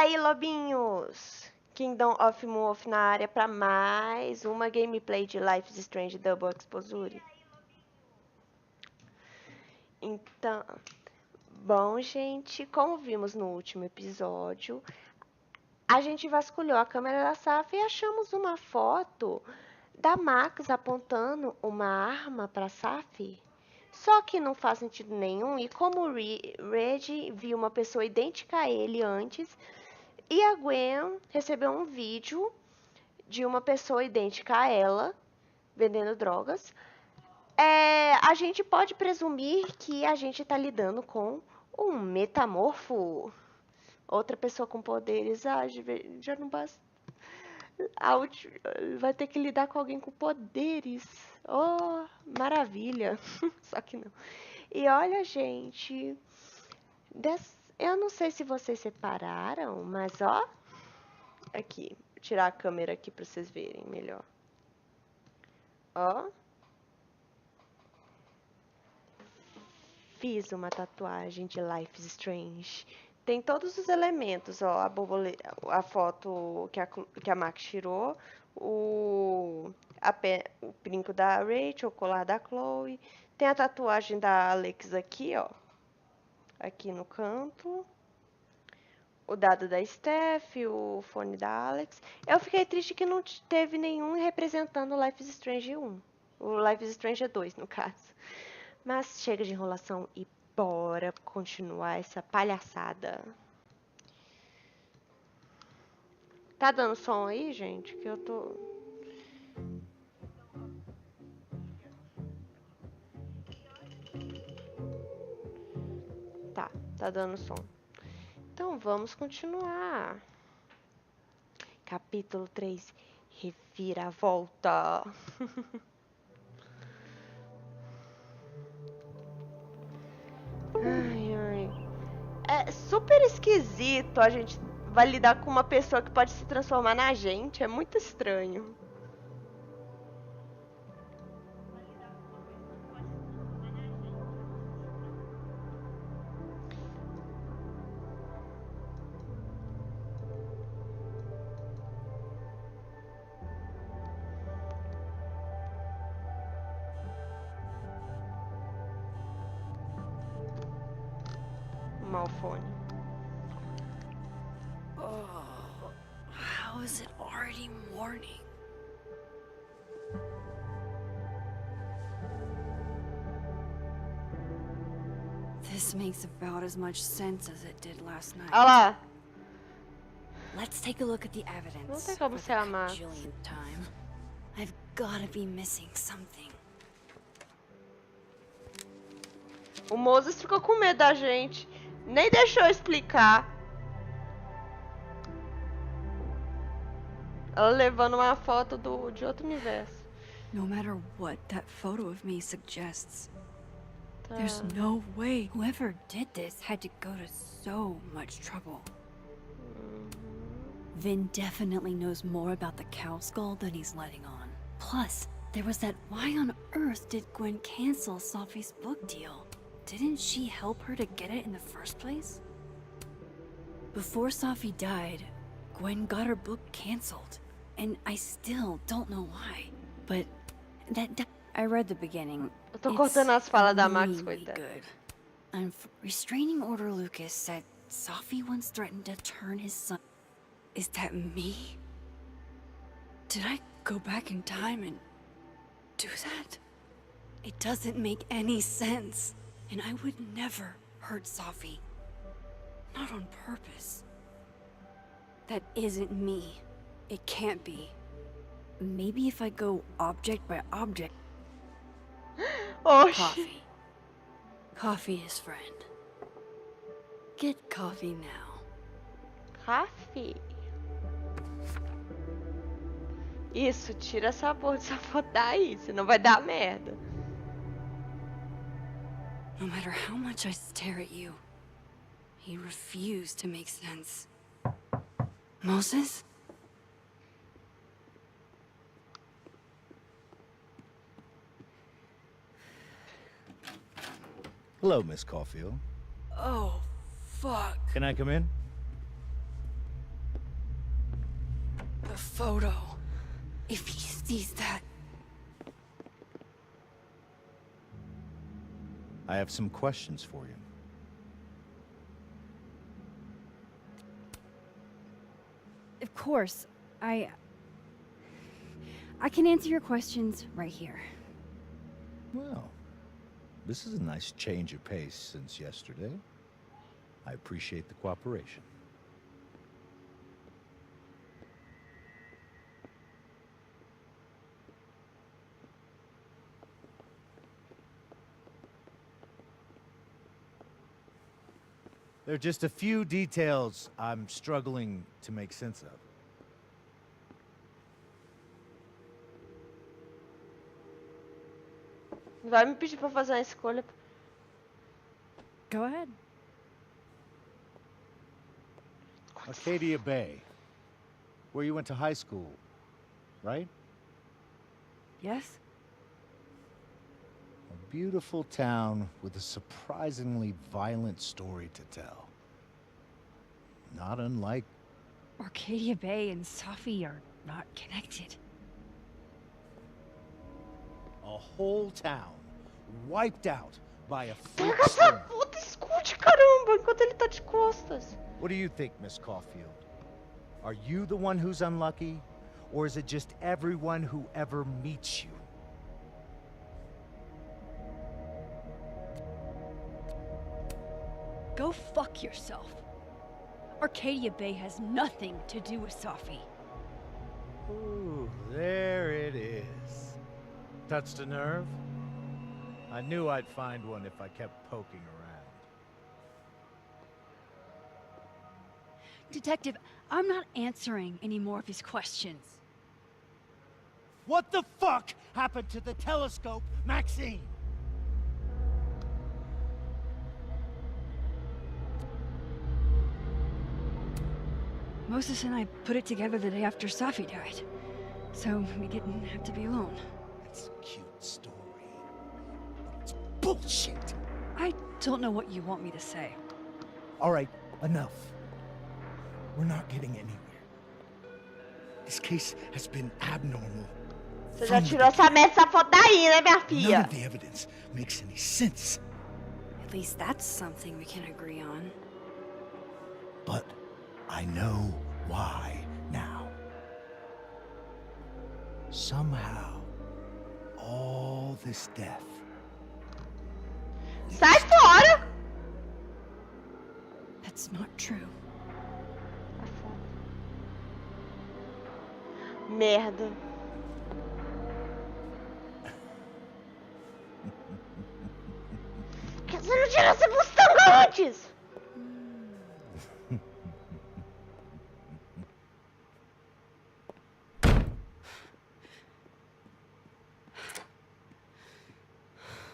aí, lobinhos? Kingdom of Wolf na área para mais uma gameplay de Life is Strange Double Exposure. Então, bom, gente, como vimos no último episódio, a gente vasculhou a câmera da Saf e achamos uma foto da Max apontando uma arma para Saf. Só que não faz sentido nenhum, e como o Red viu uma pessoa idêntica a ele antes, e a Gwen recebeu um vídeo de uma pessoa idêntica a ela, vendendo drogas, a gente pode presumir que a gente está lidando com um metamorfo. Outra pessoa com poderes, já não basta. Vai ter que lidar com alguém com poderes. Oh, maravilha. Só que não. E olha, gente, eu não sei se vocês separaram, mas ó, aqui, vou tirar a câmera aqui para vocês verem melhor. Ó. Fiz uma tatuagem de Life is Strange. Tem todos os elementos, ó, a foto que a Max tirou, o brinco da Rachel, o colar da Chloe. Tem a tatuagem da Alex aqui, ó. Aqui no canto. O dado da Steph, o fone da Alex. Eu fiquei triste que não teve nenhum representando o Life is Strange 1. O Life is Strange 2, no caso. Mas chega de enrolação e bora continuar essa palhaçada. Tá dando som aí, gente? Que eu tô... Tá dando som. Então vamos continuar. Capítulo 3. Reviravolta. Ai, ai. É super esquisito a gente vai lidar com uma pessoa que pode se transformar na gente. É muito estranho. Malfone. Oh, how is it already morning? This makes about as much sense as it did last night. Olha lá. Let's take a look at the evidence. Não tem como ser a Max. Time. I've gotta be missing something. O Moses ficou com medo da gente. Nem deixou eu explicar. Ela levando uma foto de outro universo. No matter what that photo of me suggests, there's no way whoever did this had to go to so much trouble. Vin definitely knows more about the cow skull than he's letting on. Plus, there was that why on earth did Gwen cancel Sophie's book deal? Didn't she help her to get it in the first place? Before Sophie died, Gwen got her book canceled, and I still don't know why. But I read the beginning. Eu tô cortando as falas da Max, Really coitada. good. And Restraining Order Lucas said Sophie once threatened to turn his son. Is that me? Did I go back in time and do that? It doesn't make any sense. And I would never hurt Sophie. Not on purpose. That isn't me. It can't be. Maybe if I go object by object. Oxi. Coffee. Coffee is friend. Get coffee now. Rafi. Isso, tira sabor dessa foto daí, senão vai dar merda. No matter how much I stare at you, he refused to make sense. Moses? Hello, Miss Caulfield. Oh, fuck. Can I come in? The photo. If he sees that... I have some questions for you. Of course, I can answer your questions right here. Well, this is a nice change of pace since yesterday. I appreciate the cooperation. There are just a few details I'm struggling to make sense of. Vai me pedir pra fazer uma escolha. Go ahead. Arcadia Bay, where you went to high school, right? Yes? A beautiful town with a surprisingly violent story to tell. Not unlike... Arcadia Bay and Safi are not connected. a whole town wiped out by a freak Pega essa storm. puta, escute, caramba, enquanto ele tá de costas. What do you think, Miss Caulfield? Are you the one who's unlucky? Or is it just everyone who ever meets you? Go fuck yourself. Arcadia Bay has nothing to do with Safi. Ooh, there it is. Touched a nerve? I knew I'd find one if I kept poking around. Detective, I'm not answering any more of his questions. What the fuck happened to the telescope, Maxine? Moses and I put it together the day after Safi died, so we didn't have to be alone. It's a cute story. It's bullshit. I don't know what you want me to say. All right, enough. We're not getting anywhere. This case has been abnormal. Você já tirou essa merda, essa foto daí, né, minha None filha? of the evidence makes any sense. At least that's something we can agree on. But I know why now. Somehow, all this death. Sai fora! That's not true. Merda. Por que você não tirou essa bustanga antes?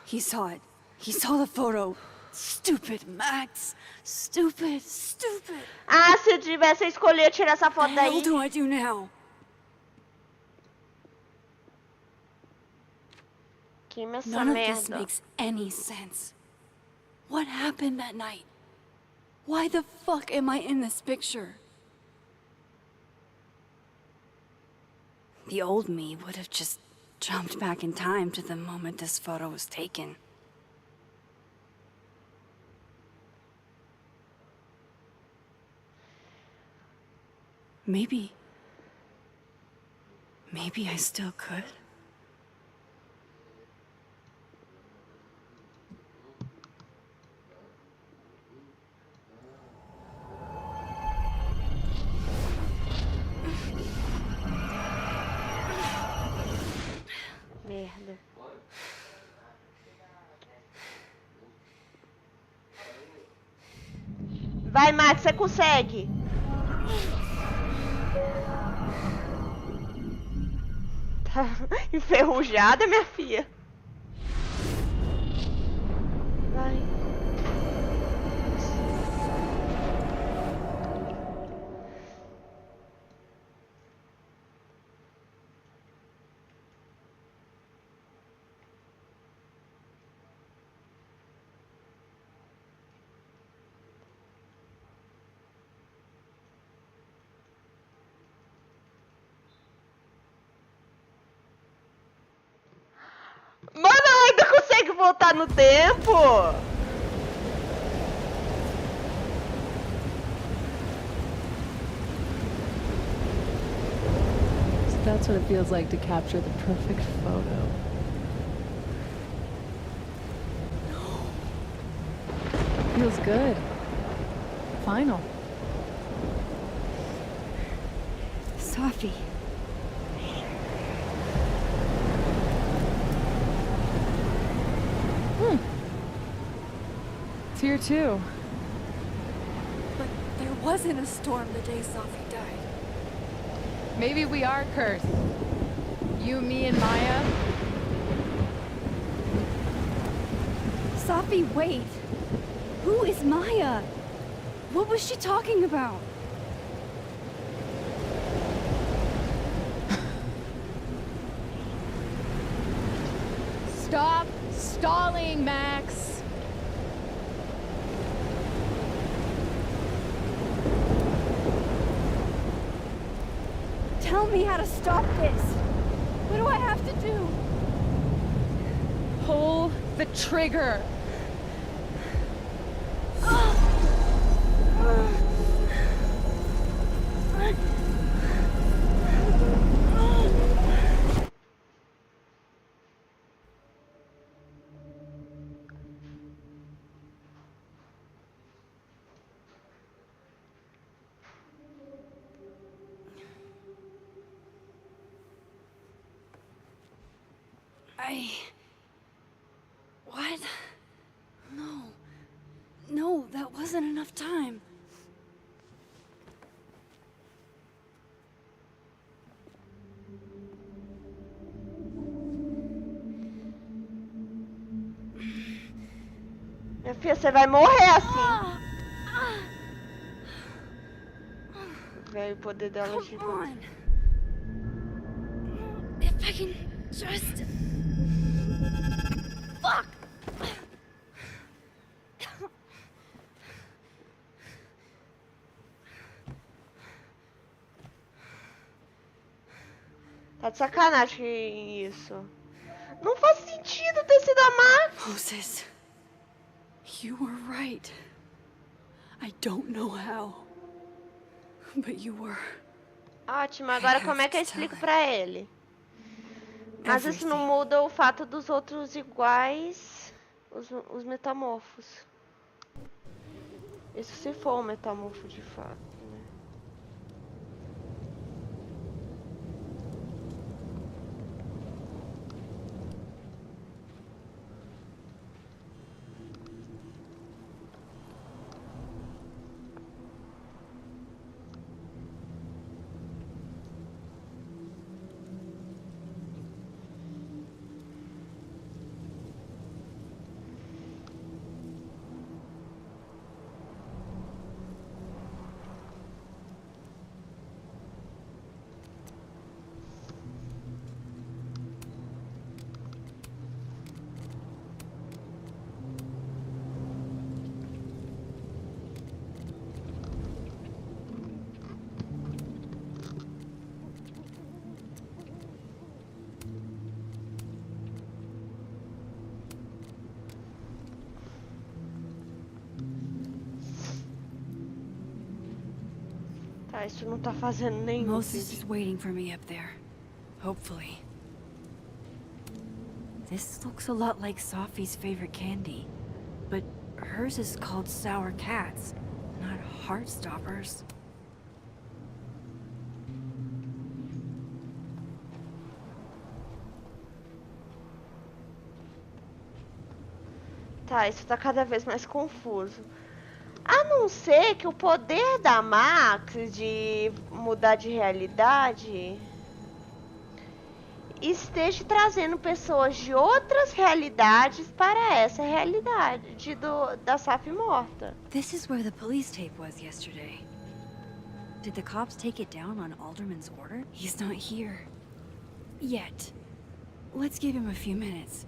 He saw it. He saw the photo. Stupid, Max. Stupid, stupid. Ah, se eu tivesse a escolher tirar essa What foto the hell daí. do I do now? Queima essa None of this merda. makes any sense. What happened that night? Why the fuck am I in this picture? The old me would have just jumped back in time to the moment this photo was taken. Maybe I still could. Merda. Vai, Max, você consegue. Tá enferrujada, minha filha. Vai. voltar no tempo? So that's what it feels like to capture the perfect photo. Feels good. Final. Sophie. It's here too. But there wasn't a storm the day Sophie died. Maybe we are cursed. You, me, and Maya. Sophie, wait. Who is Maya? What was she talking about? Stop stalling, Max. Tell me how to stop this. What do I have to do? Pull the trigger. What? No. No, that wasn't enough time. Minha filha, você vai morrer assim. Velho, o poder dela de Come on. If I can just... Fuck! Tá de sacanagem isso. Não faz sentido ter sido a Max. Moses, you were right. I don't know how, but you were. Ótimo, agora como é que eu explico pra ele? Mas isso não muda o fato dos outros iguais, os metamorfos. Isso se for um metamorfo de fato, né? Tá, isso não tá fazendo nenhum Moses sentido. is waiting for me up there. Hopefully. This looks a lot like Sophie's favorite candy, but hers is called Sour Cats, not Heartstoppers. Tá, isso tá cada vez mais confuso. A não ser que o poder da Max de mudar de realidade esteja trazendo pessoas de outras realidades para essa realidade da Sophie morta. This is where the police tape was yesterday. Did the cops take it down on Alderman's order? He's not here. Yet. Let's give him a few minutes.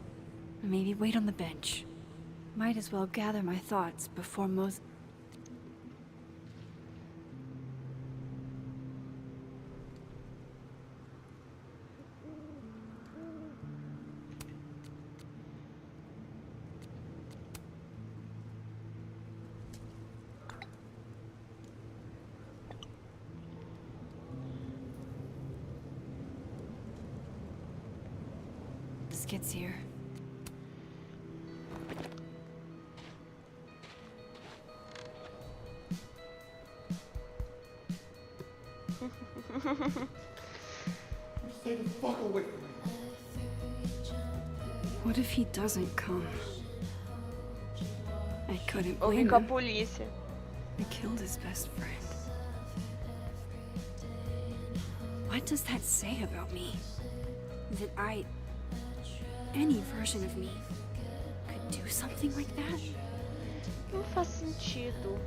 Maybe wait on the bench. Might as well gather my thoughts before Moses... gets here. Stay the fuck away from me. What if he doesn't come? I couldn't Ouvi blame com a him. polícia. I killed his best friend. What does that say about me? That any version of me, could do something like that? Não faz sentido.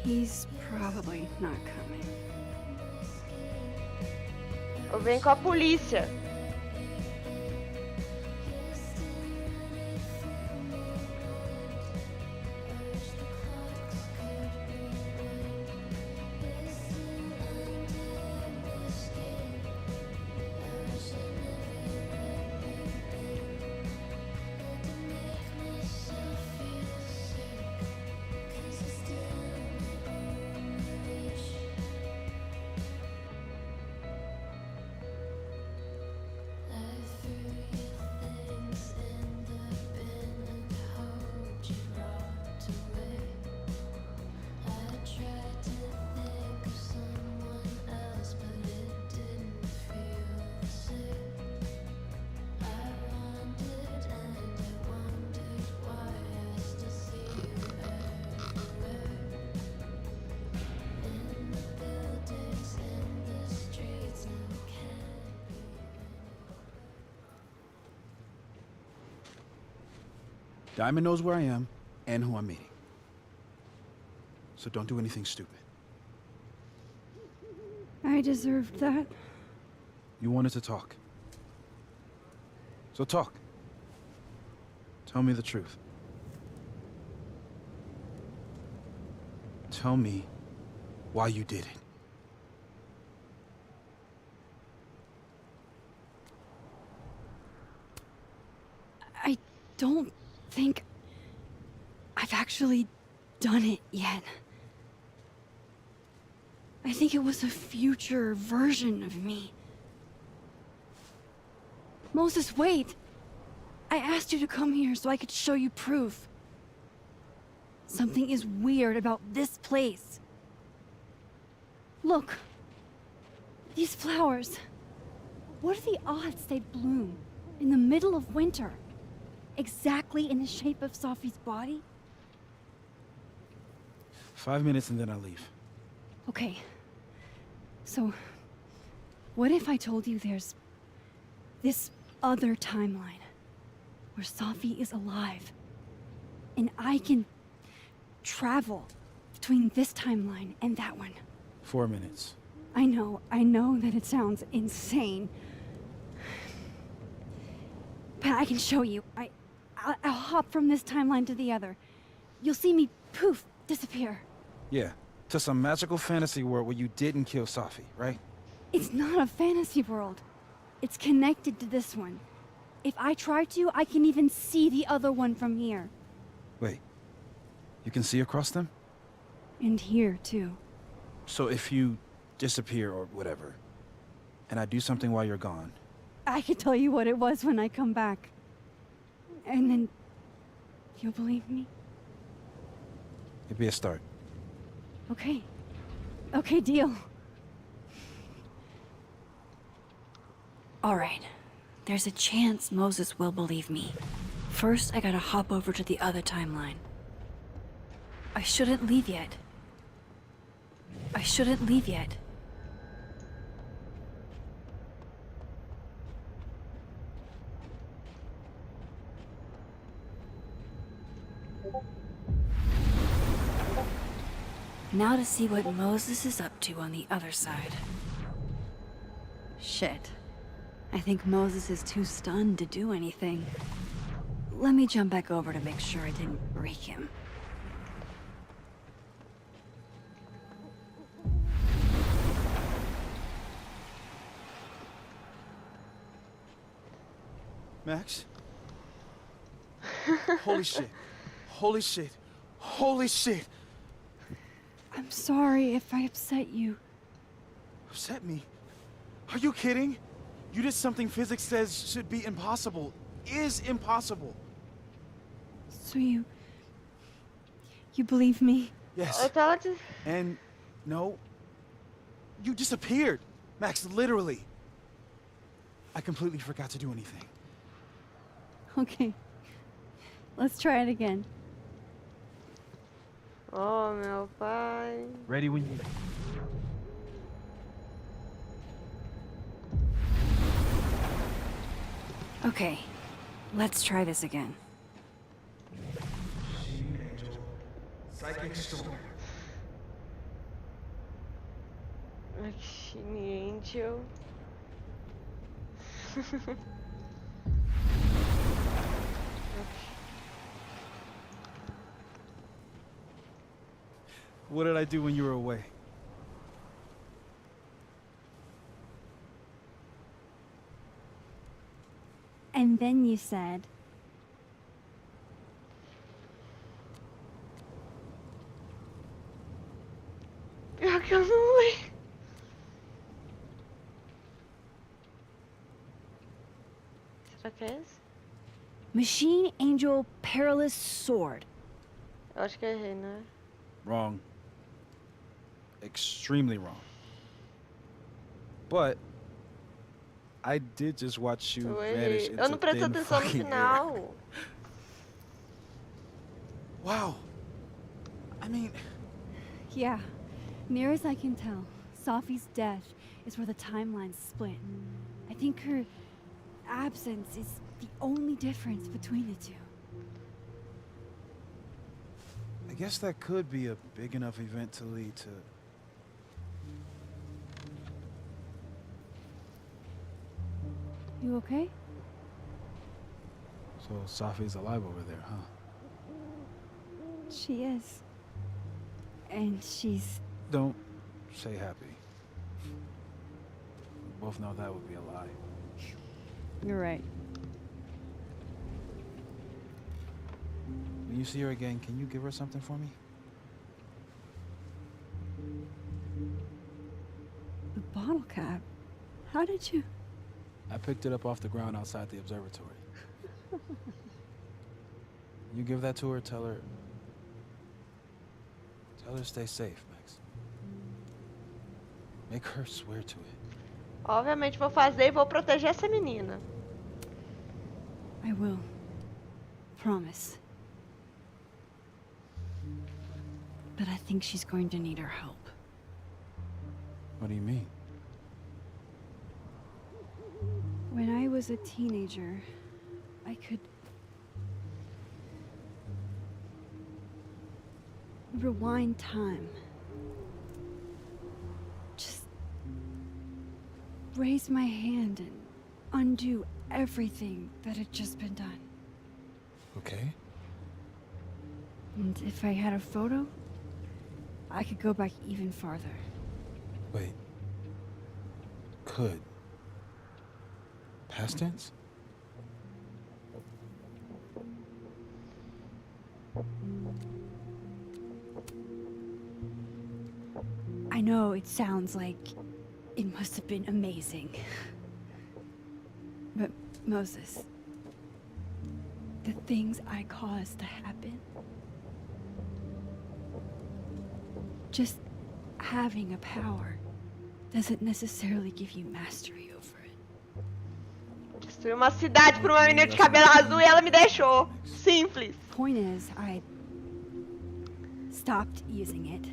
He's probably not coming. Eu venho com a polícia. Diamond knows where I am and who I'm meeting. So don't do anything stupid. I deserved that. You wanted to talk. So talk. Tell me the truth. Tell me why you did it. I don't think I've actually done it yet. I think it was a future version of me. Moses, wait! I asked you to come here so I could show you proof. Something is weird about this place. Look. These flowers. What are the odds they'd bloom in the middle of winter? Exactly in the shape of Sophie's body? 5 minutes and then I leave. Okay. So, what if I told you there's this other timeline where Sophie is alive and I can travel between this timeline and that one? 4 minutes. I know that it sounds insane. But I can show you. I'll hop from this timeline to the other. You'll see me, poof, disappear. Yeah, to some magical fantasy world where you didn't kill Sophie, right? It's not a fantasy world. It's connected to this one. If I try to, I can even see the other one from here. Wait, you can see across them? And here, too. So if you disappear or whatever, and I do something while you're gone, I could tell you what it was when I come back. And then you'll believe me? it'd be a start. Okay. Okay, deal. All right. There's a chance Moses will believe me. First, I gotta hop over to the other timeline. I shouldn't leave yet. I shouldn't leave yet. Now to see what Moses is up to on the other side. Shit. I think Moses is too stunned to do anything. Let me jump back over to make sure I didn't break him. Max? Holy shit. Holy shit. Holy shit. I'm sorry if I upset you. Upset me? Are you kidding? You did something physics says should be impossible. Is impossible. So you believe me? Yes. And no, you disappeared, Max, literally. I completely forgot to do anything. Okay. Let's try it again. Oh, meu pai. Ready when you... Okay. Let's try this again. Psychic storm. Machine Angel. What did I do when you were away? And then you said, Pior que eu não lembro. Será que é esse? Machine Angel Perilous Sword. Eu acho que eu errei, né? Wrong. Extremely wrong. But I did just watch you Eu vanish errei. into Eu não prestei thin atenção no fucking air. final. Wow. I mean, Yeah. Near as I can tell, Sophie's death is where the timelines split. I think her absence is the only difference between the two. I guess that could be a big enough event to lead to... You okay? So Sophie's alive over there, huh? She is. And she's... Don't say happy. We both know that would be a lie. You're right. When you see her again, can you give her something for me? The bottle cap? How did you... I picked it up off the ground outside the observatory. You give that to her, tell her stay safe, Max. Make her swear to it. Obviamente vou fazer e vou proteger essa menina. I will. Promise. But I think she's going to need our help. What do you mean? When I was a teenager, I could rewind time. Just raise my hand and undo everything that had just been done. Okay. And if I had a photo, I could go back even farther. Wait. Could. Past tense? I know it sounds like it must have been amazing. But Moses, the things I caused to happen, just having a power doesn't necessarily give you mastery over it. Destruí uma cidade por uma menina de cabelo azul e ela me deixou. Simples. Point is, I stopped using it,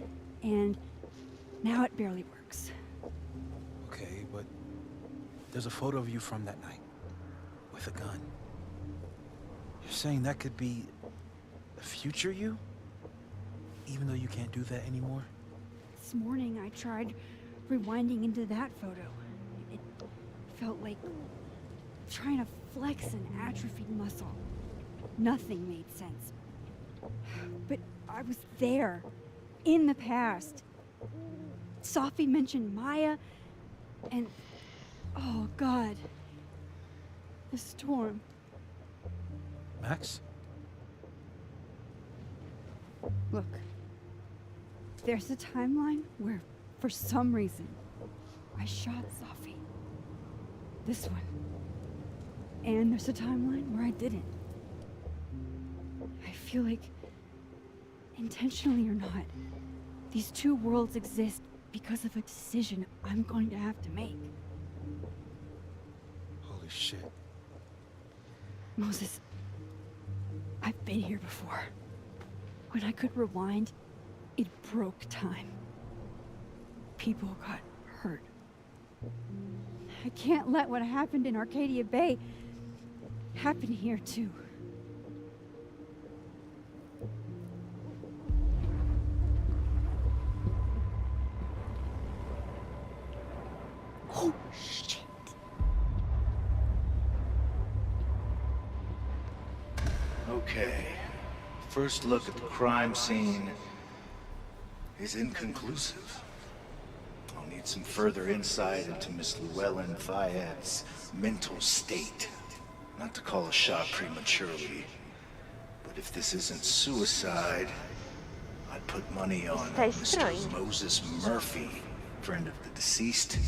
and now it barely works. Okay, but there's a photo of you from that night. With a gun. You're saying that could be the future you? Even though you can't do that anymore? This morning I tried rewinding into that photo. It felt like trying to flex an atrophied muscle. Nothing made sense. But I was there, in the past. Sophie mentioned Maya, and oh God, the storm. Max? Look, There's a timeline where, for some reason, I shot Safi. This one. And there's a timeline where I didn't. I feel like, intentionally or not, these two worlds exist because of a decision I'm going to have to make. Holy shit. Moses, I've been here before. When I could rewind, it broke time. People got hurt. I can't let what happened in Arcadia Bay happen here too. Oh, shit. Okay. First look at the crime scene is inconclusive. I'll need some further insight into Miss Llewellyn Fayette's mental state. Not to call a shot prematurely, but if this isn't suicide, I'd put money on Está Mr. estranho. Moses Murphy, friend of the deceased,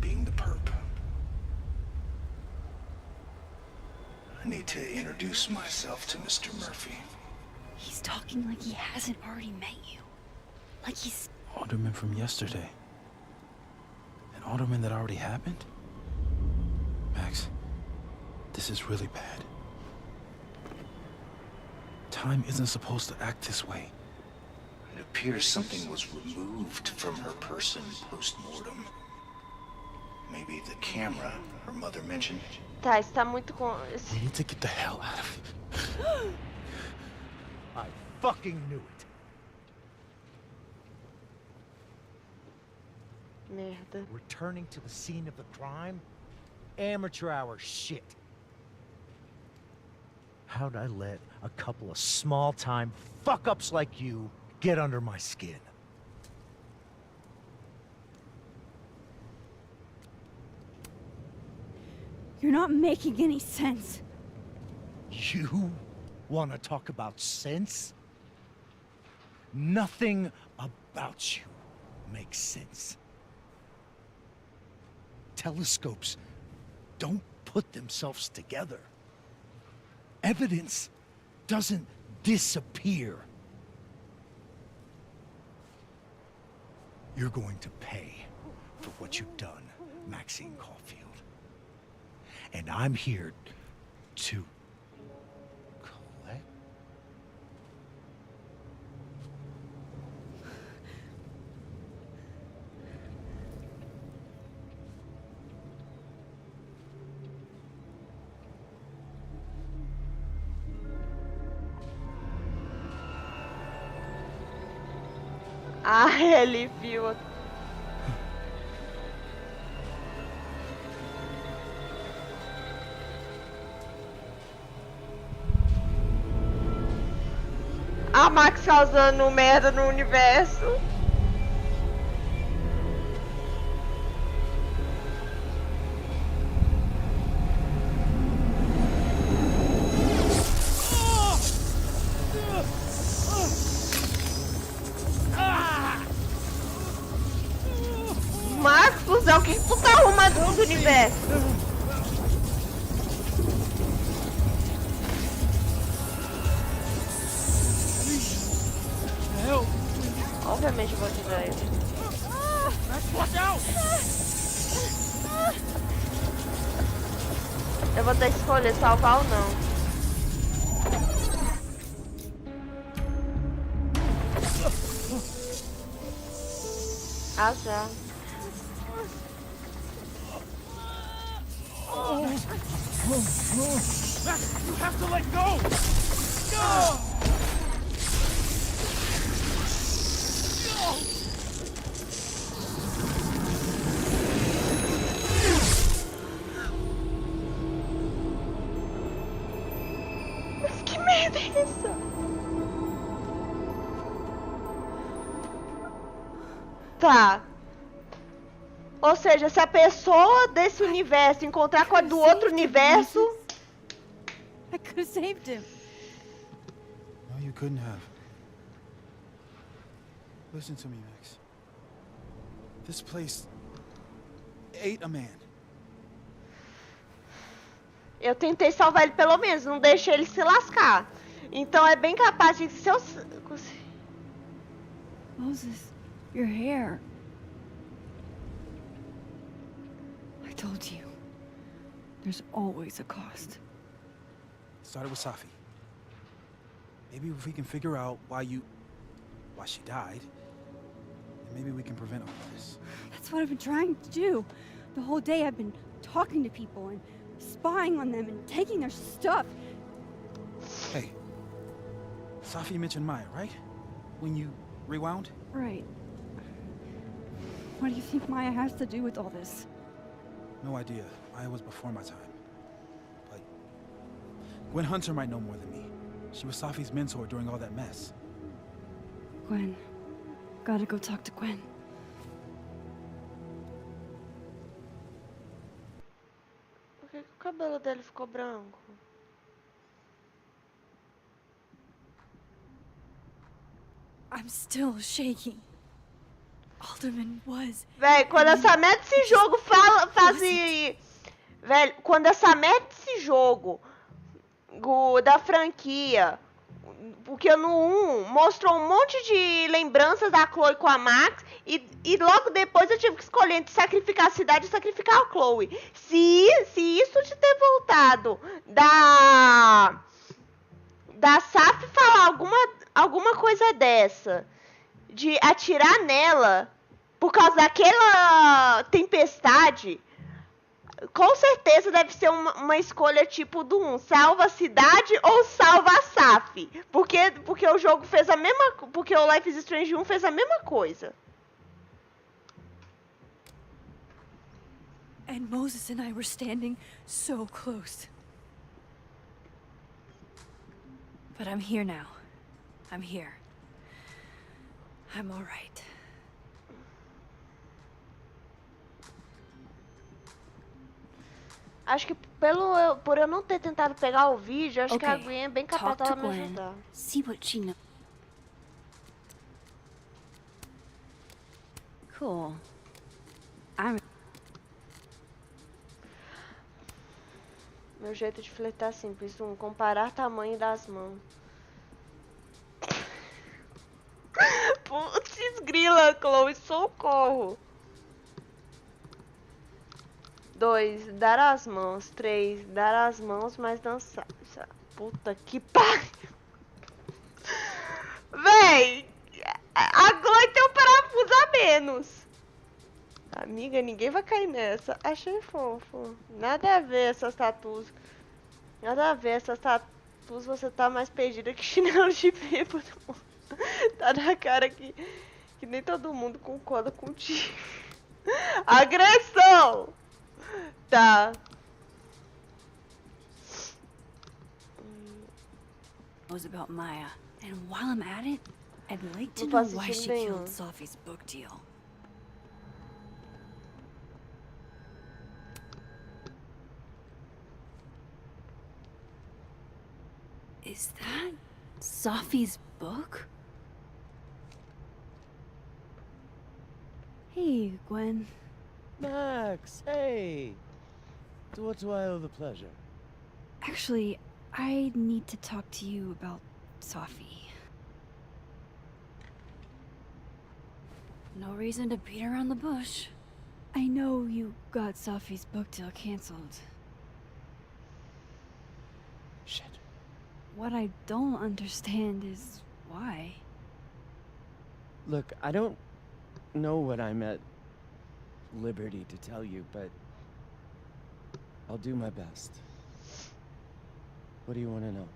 being the perp. I need to introduce myself to Mr. Murphy. He's talking like he hasn't already met you. Like he's... Alderman from yesterday. An alderman that already happened? Max, this is really bad. Time isn't supposed to act this way. It appears something was removed from her person post-mortem. Maybe the camera her mother mentioned. Tá, está muito com... We need to get the hell out of here. I fucking knew it. Merda. Returning to the scene of the crime? Amateur hour shit. How'd I let a couple of small-time fuck-ups like you get under my skin? You're not making any sense. You want to talk about sense? Nothing about you makes sense. Telescopes don't put themselves together. Evidence doesn't disappear. You're going to pay for what you've done, Maxine Caulfield. And I'm here to collect. Ah, ele viu. A Max causando merda no universo. Max, cuzão, o que tu tá arrumando no universo? Obviamente eu vou ajudar ele. Eu vou ter que escolher salvar ou não. Azar. Max, you have to let go! Mas que merda é essa? Tá. Ou seja, se a pessoa desse universo encontrar com a do outro universo... I could have saved him. No, you couldn't have. Listen to me, Max. This place ate a man. Eu tentei salvar ele pelo menos, não deixei ele se lascar. Então é bem capaz de se eu... Moses, your hair. I told you. There's always a cost. It started with Safi. Maybe if we can figure out why she died, then maybe we can prevent all this. That's what I've been trying to do. The whole day I've been talking to people and spying on them and taking their stuff. Hey, Safi mentioned Maya, right? When you rewound? Right. What do you think Maya has to do with all this? No idea. Maya was before my time. But Gwen Hunter might know more than me. She was Safi's mentor during all that mess. Gwen. Gotta go talk to Gwen. Por que o cabelo dele ficou branco? I'm still shaking. Alderman was. Véi, quando essa merda desse jogo fazia... Velho, quando essa merda desse jogo da franquia, porque no 1 mostrou um monte de lembranças da Chloe com a Max e logo depois eu tive que escolher entre sacrificar a cidade e sacrificar a Chloe. Se isso de ter voltado da Saf falar alguma coisa dessa, de atirar nela por causa daquela tempestade, com certeza deve ser uma escolha tipo do 1, salva a cidade ou salva a Saf, porque o jogo fez a mesma, porque o Life is Strange 1 fez a mesma coisa. And Moses and I were standing so close. But I'm here now. I'm here. I'm all right. Acho que por eu não ter tentado pegar o vídeo, acho que a Gwen é bem capaz talk dela to me Gwen. ajudar. See what she knows. Cool. Meu jeito de flertar é simples. Comparar tamanho das mãos. Putz, grila, Chloe, socorro. 2, dar as mãos. 3, dar as mãos, mas dançar. Puta que pariu. Véi, a Chloe tem um parafuso a menos. Amiga, ninguém vai cair nessa. Achei fofo. Nada a ver essas tatuas. Nada a ver essas tatuas. Você tá mais perdida que chinelo de bêbado. Tá na cara que nem todo mundo concorda contigo. Agressão! Tá. Knows about Maya. And while I'm at it, I'd like to Não know faz why sentido she nenhum. killed Sophie's book deal. Is that Sophie's book? Hey, Gwen. Max, hey! To what do I owe the pleasure? Actually, I need to talk to you about Sophie. No reason to beat around the bush. I know you got Sophie's book deal canceled. Shit. What I don't understand is why. Look, I don't know what I'm at liberty to tell you, but I'll do my best. What do you want to know?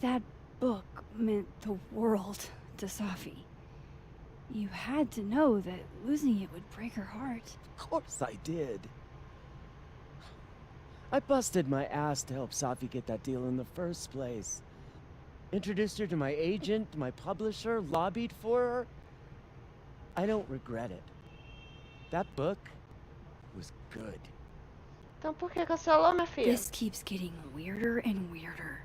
That book meant the world to Sophie. You had to know that losing it would break her heart. Of course I did. I busted my ass to help Safi get that deal in the first place. Introduced her to my agent, my publisher, lobbied for her. I don't regret it. That book was good. Então por que cancelou, minha filha? This keeps getting weirder and weirder.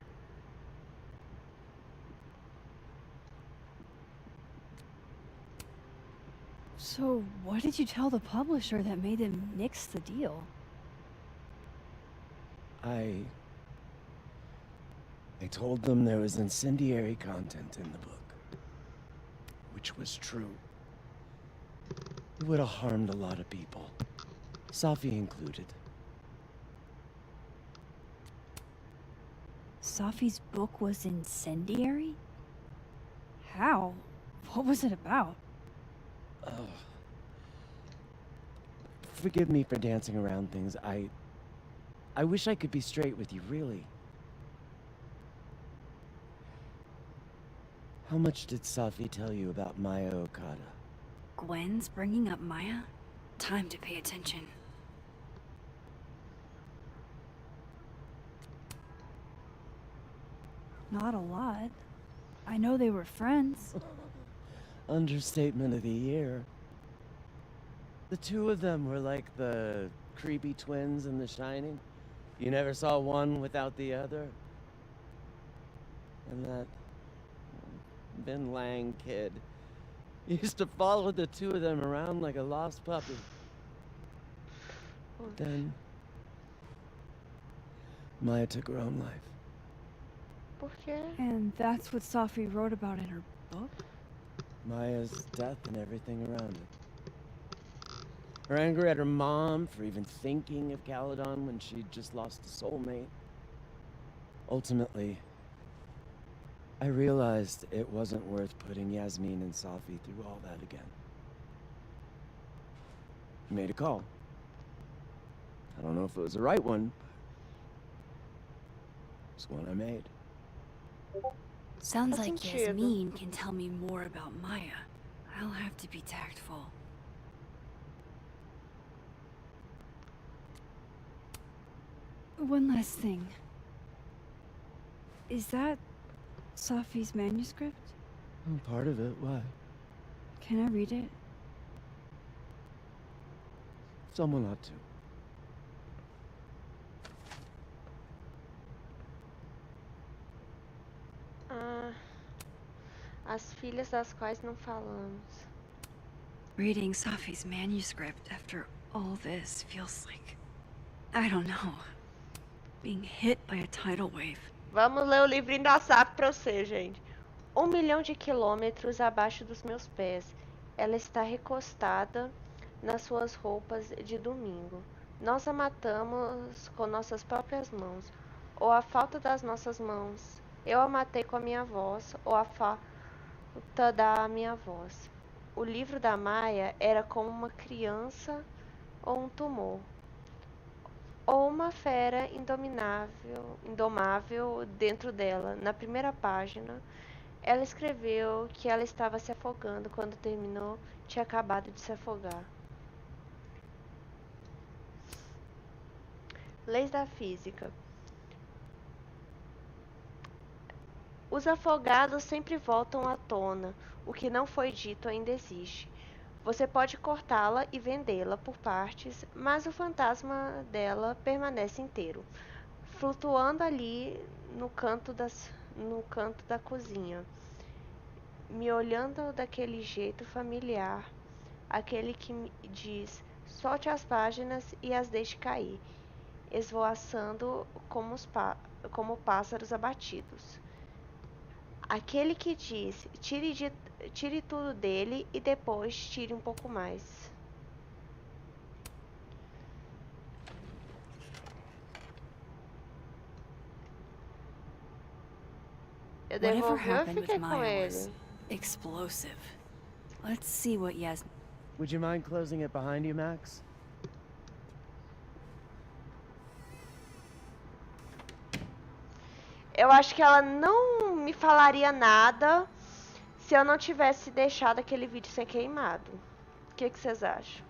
So, what did you tell the publisher that made them nix the deal? I told them there was incendiary content in the book, which was true. It would have harmed a lot of people, Safi included. Safi's book was incendiary? How? What was it about? Forgive me for dancing around things. I wish I could be straight with you, really. How much did Safi tell you about Maya Okada? Gwen's bringing up Maya? Time to pay attention. Not a lot. I know they were friends. Understatement of the year. The two of them were like the creepy twins in The Shining. You never saw one without the other. And that Bin Lang kid used to follow the two of them around like a lost puppy. Then Maya took her own life. Por quê? And that's what Safi wrote about in her book? Maya's death and everything around it. Her anger at her mom for even thinking of Caledon when she'd just lost a soulmate. Ultimately, I realized it wasn't worth putting Yasmin and Safi through all that again. I made a call. I don't know if it was the right one, but it's one I made. Sounds Faz like sentido. Yasmin can tell me more about Maya. I'll have to be tactful. One last thing. Is that Safi's manuscript? Part of it, why? Can I read it? Someone ought to. Ah, as filhas das quais não falamos. Reading Safi's manuscript after all this feels like, I don't know, being hit by a tidal wave. Vamos ler o livrinho da SAP pra você, gente. 1 milhão de quilômetros abaixo dos meus pés. Ela está recostada nas suas roupas de domingo. Nós a matamos com nossas próprias mãos, ou a falta das nossas mãos. Eu a matei com a minha voz, ou a falta da minha voz. O livro da Maia era como uma criança ou um tumor, ou uma fera indomável dentro dela. Na primeira página, ela escreveu que ela estava se afogando. Quando terminou, tinha acabado de se afogar. Leis da física. Os afogados sempre voltam à tona. O que não foi dito ainda existe. Você pode cortá-la e vendê-la por partes, mas o fantasma dela permanece inteiro, flutuando ali no canto da cozinha, me olhando daquele jeito familiar, aquele que me diz: solte as páginas e as deixe cair, esvoaçando como pássaros abatidos. Aquele que diz: tire tudo dele e depois tire um pouco mais. Eu Whatever devolvi ou eu happened fiquei with com Maya was ele? explosive. Let's see what Yasmin... Would you mind closing it behind you, Max? Eu acho que ela não me falaria nada se eu não tivesse deixado aquele vídeo ser queimado. O que vocês acham?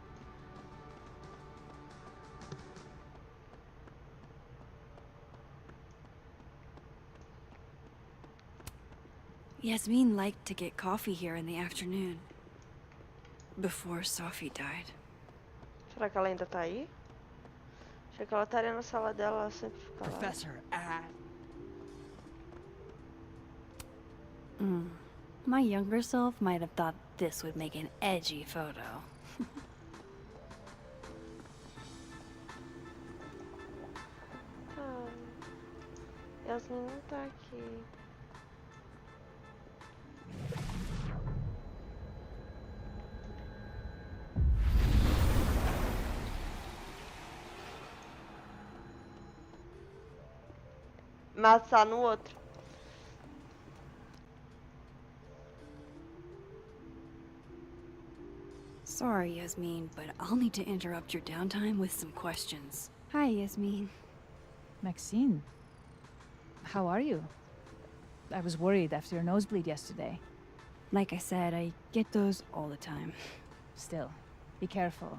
Yasmin liked to get coffee here in the afternoon. Before Safi died. Será que ela ainda tá aí? Deixa Achei que ela estaria na sala dela, ela sempre fica lá. Professor Ass. My younger self might have thought this would make an edgy photo. Tá. Yasmin não tá aqui. Mas tá no outro. Sorry, Yasmin, but I'll need to interrupt your downtime with some questions. Hi, Yasmin. Maxine, how are you? I was worried after your nosebleed yesterday. Like I said, I get those all the time. Still, be careful.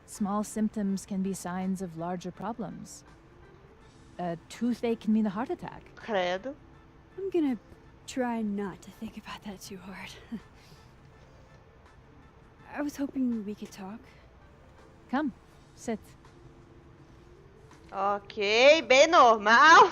Small symptoms can be signs of larger problems. A toothache can mean a heart attack. Credo. I'm gonna try not to think about that too hard. I was hoping we could talk. Come, sit. Ok, bem normal.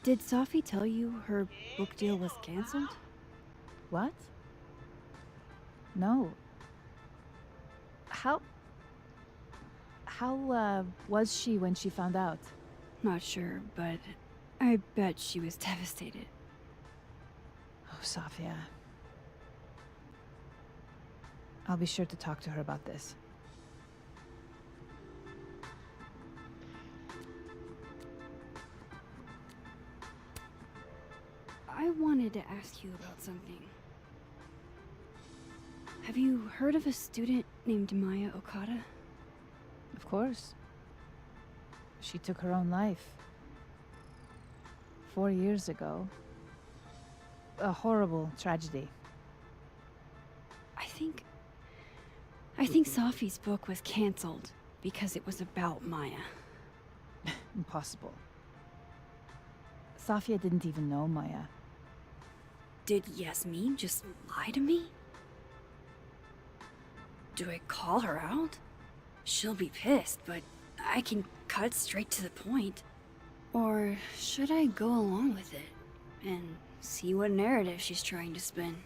Did Sophie tell you her book deal was canceled? What? No. How was she when she found out? Not sure, but I bet she was devastated. Oh, Sophia. I'll be sure to talk to her about this. I wanted to ask you about something. Have you heard of a student named Maya Okada? Of course. She took her own life. 4 years ago. A horrible tragedy. I think Sophie's book was canceled because it was about Maya. Impossible. Sophia didn't even know Maya. Did Yasmin just lie to me? Do I call her out? She'll be pissed, but I can cut straight to the point. Or should I go along with it and see what narrative she's trying to spin?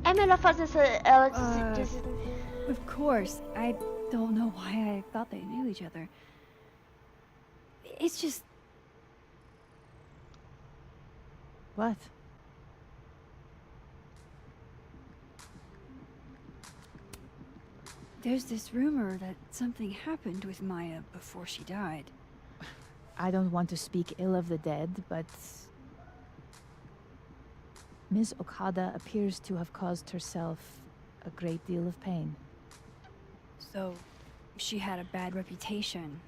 É melhor fazer ela Of course, I don't know why I thought they knew each other. It's just... What? There's this rumor that something happened with Maya before she died. I don't want to speak ill of the dead, but Ms. Okada appears to have caused herself a great deal of pain. So, she had a bad reputation.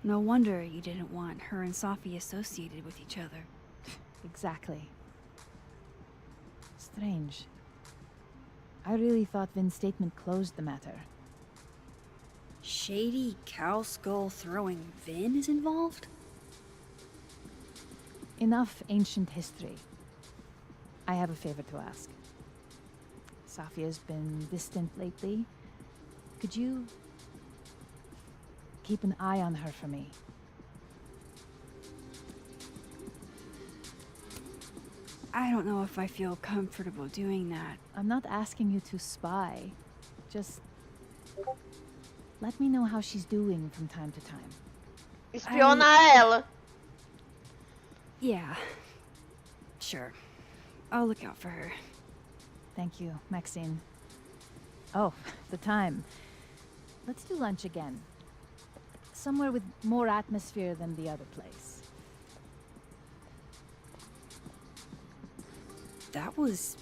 No wonder you didn't want her and Sophie associated with each other. Exactly. Strange. I really thought Vin's statement closed the matter. Shady cow skull throwing Vin is involved? Enough ancient history. I have a favor to ask. Sophia's been distant lately. Could you keep an eye on her for me? I don't know if I feel comfortable doing that. I'm not asking you to spy. Just let me know how she's doing from time to time. Espiona ela. Yeah. Sure. I'll look out for her. Thank you, Maxine. Oh, the time. Let's do lunch again. Somewhere with more atmosphere than the other place. That was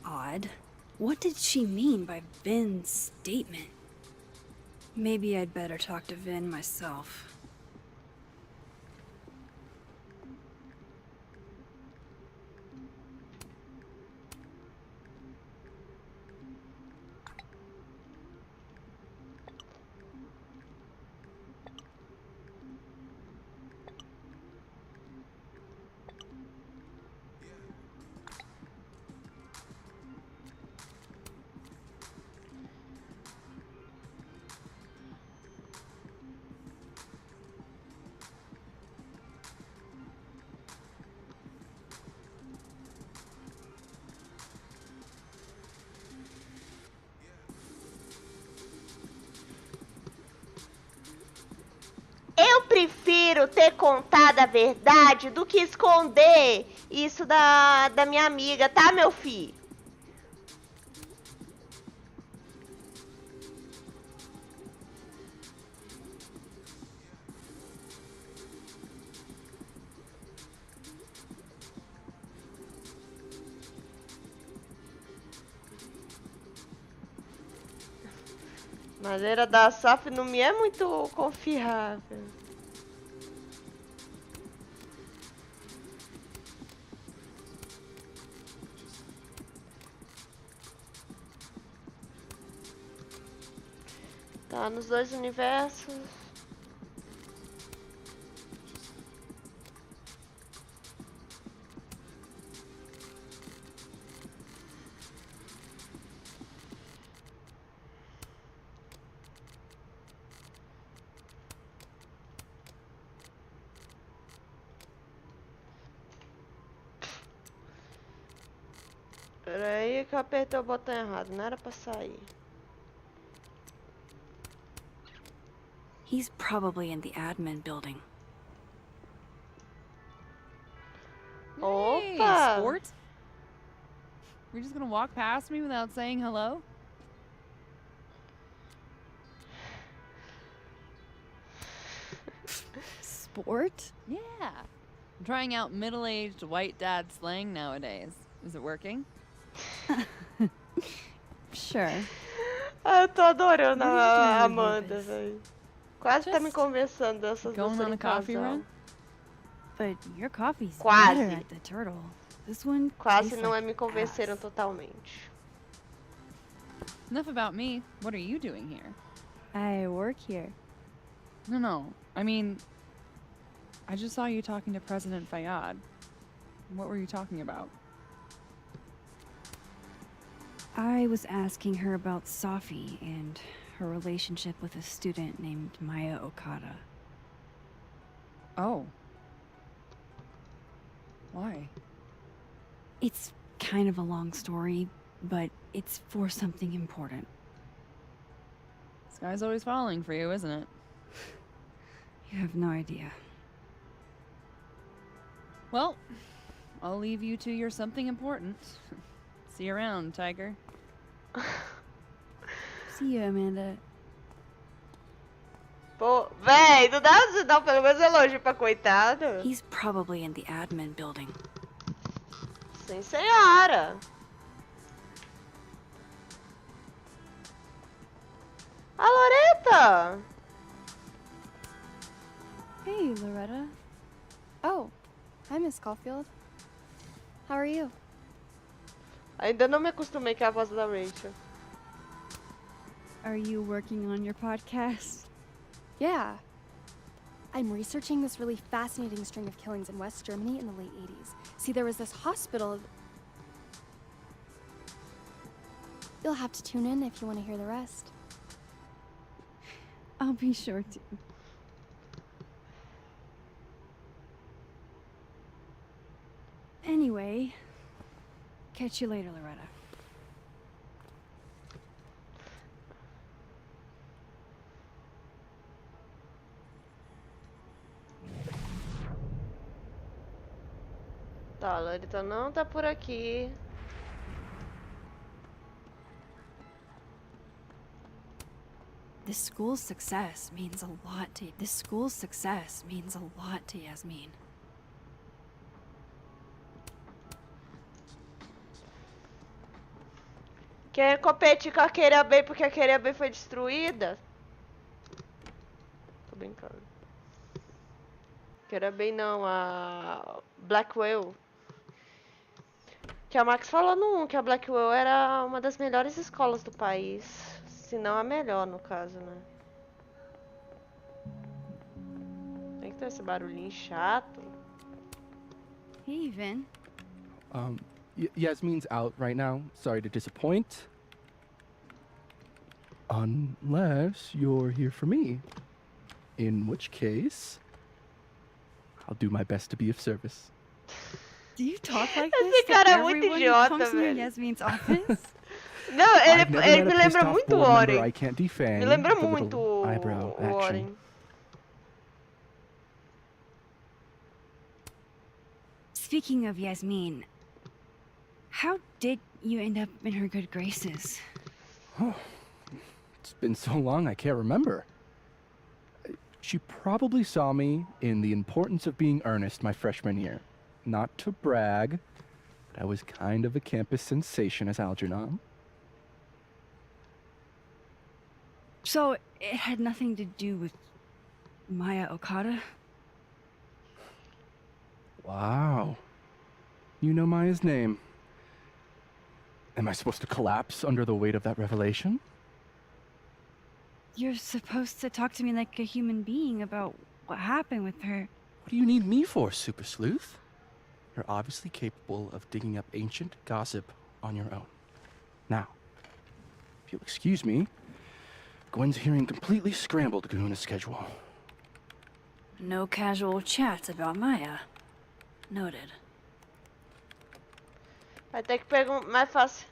odd. What did she mean by Vin's statement? Maybe I'd better talk to Vin myself. prefiro ter contado a verdade do que esconder isso da minha amiga, tá, meu filho? Madeira da SAF não me é muito confiável. Tá nos dois universos. Peraí que eu apertei o botão errado, não era pra sair. He's probably in the admin building. Hey, Opa! sport. You're just gonna walk past me without saying hello? Sport? Yeah. I'm trying out middle-aged white dad slang nowadays. Is it working? Sure. Ah, eu tô adorando What are you a doing with Amanda, this? velho. Quase tá me Just conversando dessas duas Going on a serem coffee casal. run? But your coffee's Quase. better at the turtle. This one Quase tastes não like me convenceram ass. totalmente. Enough about me. What are you doing here? I work here. No. I mean, I just saw you talking to President Fayyad. What were you talking about? I was asking her about Safi and her relationship with a student named Maya Okada. Oh. Why? It's kind of a long story, but it's for something important. This guy's always falling for you, isn't it? You have no idea. Well, I'll leave you to your something important. See you around, Tiger. See you, Amanda. Pô, véi, não dá pelo menos elogio pra coitada. He's probably in the admin building. Sim, senhora. A Loreta! Hey, Loretta. Oh, hi, Miss Caulfield. How are you? Ainda não me acostumei com a voz da Rachel. Are you working on your podcast? Yeah. I'm researching this really fascinating string of killings in West Germany in the late 80s. See, there was this hospital. You'll have to tune in if you want to hear the rest. I'll be sure to. Anyway, catch you later, Loretta. Tá, a Loreta não tá por aqui. This school's success means a lot to Yasmin. Quer competir com a Queira Bem porque a Queira Bem foi destruída? Tô brincando. Queira Bem não, a Blackwell. Que a Max falou no 1 que a Blackwell era uma das melhores escolas do país. Se não a melhor, no caso, né? Tem que ter esse barulhinho chato. Hey, Vin. Yasmin's out right now. Sorry to disappoint. Unless you're here for me. In which case, I'll do my best to be of service. Do you talk like Esse this to cara é muito everyone who idiota, comes near velho. Yasmin's office? Não, I've never ele met me a lembra pissed-off muito o board member Oren. I can't defang Me lembra with a muito little eyebrow o action. Oren. Speaking of Yasmin, how did you end up in her good graces? Oh, it's been so long I can't remember. She probably saw me in The Importance of Being Earnest my freshman year. Not to brag, but I was kind of a campus sensation as Algernon. So it had nothing to do with Maya Okada? Wow. You know Maya's name. Am I supposed to collapse under the weight of that revelation? You're supposed to talk to me like a human being about what happened with her. What do you need me for, Super Sleuth? You're obviously capable of digging up ancient gossip on your own. Now, if you'll excuse me, Gwen's hearing completely scrambled Kahuna schedule. No casual chats about Maya. Noted. Vai ter que perguntar mais fácil.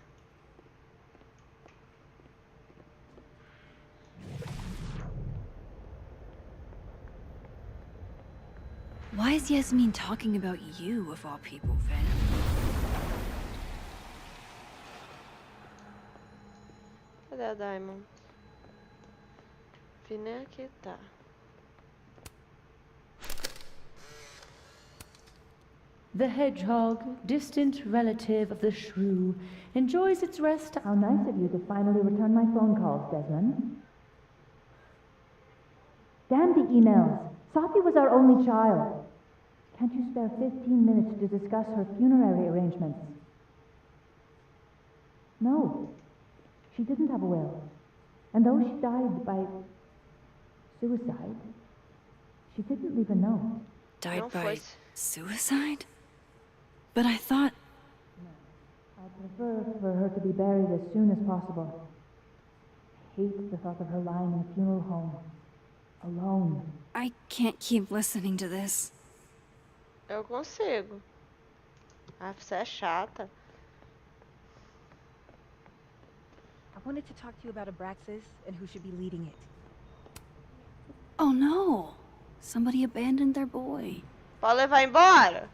Why is Yasmin talking about you, of all people, Vin? Cadê a Diamond? Vine aqui, tá. The hedgehog, distant relative of the shrew, enjoys its rest. How nice of you to finally return my phone calls, Desmond. Damn the emails. Safi was our only child. Can't you spare 15 minutes to discuss her funerary arrangements? No, she didn't have a will. And though she died by suicide, she didn't leave a note. Died by suicide? But I thought... No, I'd prefer for her to be buried as soon as possible. I hate the thought of her lying in a funeral home, alone. I can't keep listening to this. Eu consigo. Ah, você é chata. I wanted to talk to you about Abraxas and who should be leading it. Oh no! Somebody abandoned their boy. Pode levar embora?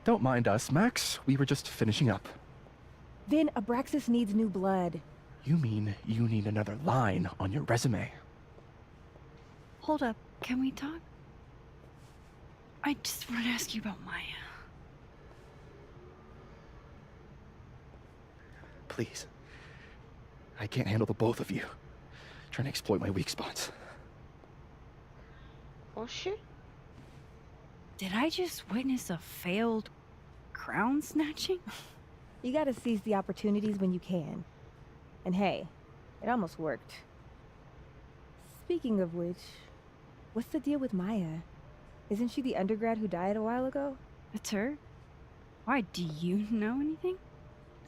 Don't mind us, Max. We were just finishing up. Then Abraxas needs new blood. You mean you need another line on your resume? Hold up, can we talk? I just want to ask you about Maya. Please. I can't handle the both of you. Trying to exploit my weak spots. Oxi. Did I just witness a failed crown snatching? You gotta seize the opportunities when you can. And hey, it almost worked. Speaking of which, what's the deal with Maya? Isn't she the undergrad who died a while ago? It's her? Why, do you know anything?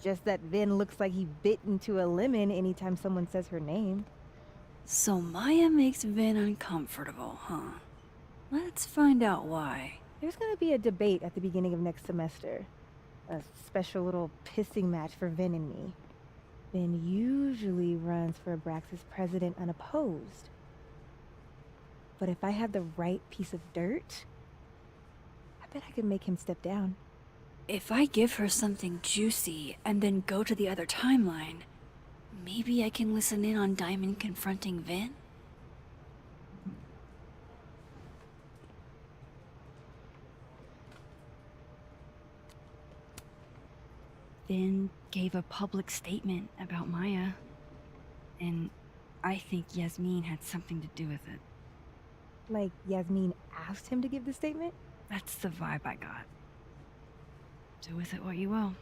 Just that Vin looks like he bit into a lemon anytime someone says her name. So Maya makes Vin uncomfortable, huh? Let's find out why. There's gonna be a debate at the beginning of next semester. A special little pissing match for Vin and me. Vin usually runs for Abraxas president unopposed. But if I have the right piece of dirt, I bet I could make him step down. If I give her something juicy and then go to the other timeline, maybe I can listen in on Diamond confronting Vin? Vin gave a public statement about Maya, and I think Yasmin had something to do with it. Like Yasmin asked him to give the statement? That's the vibe I got. Do with it what you will.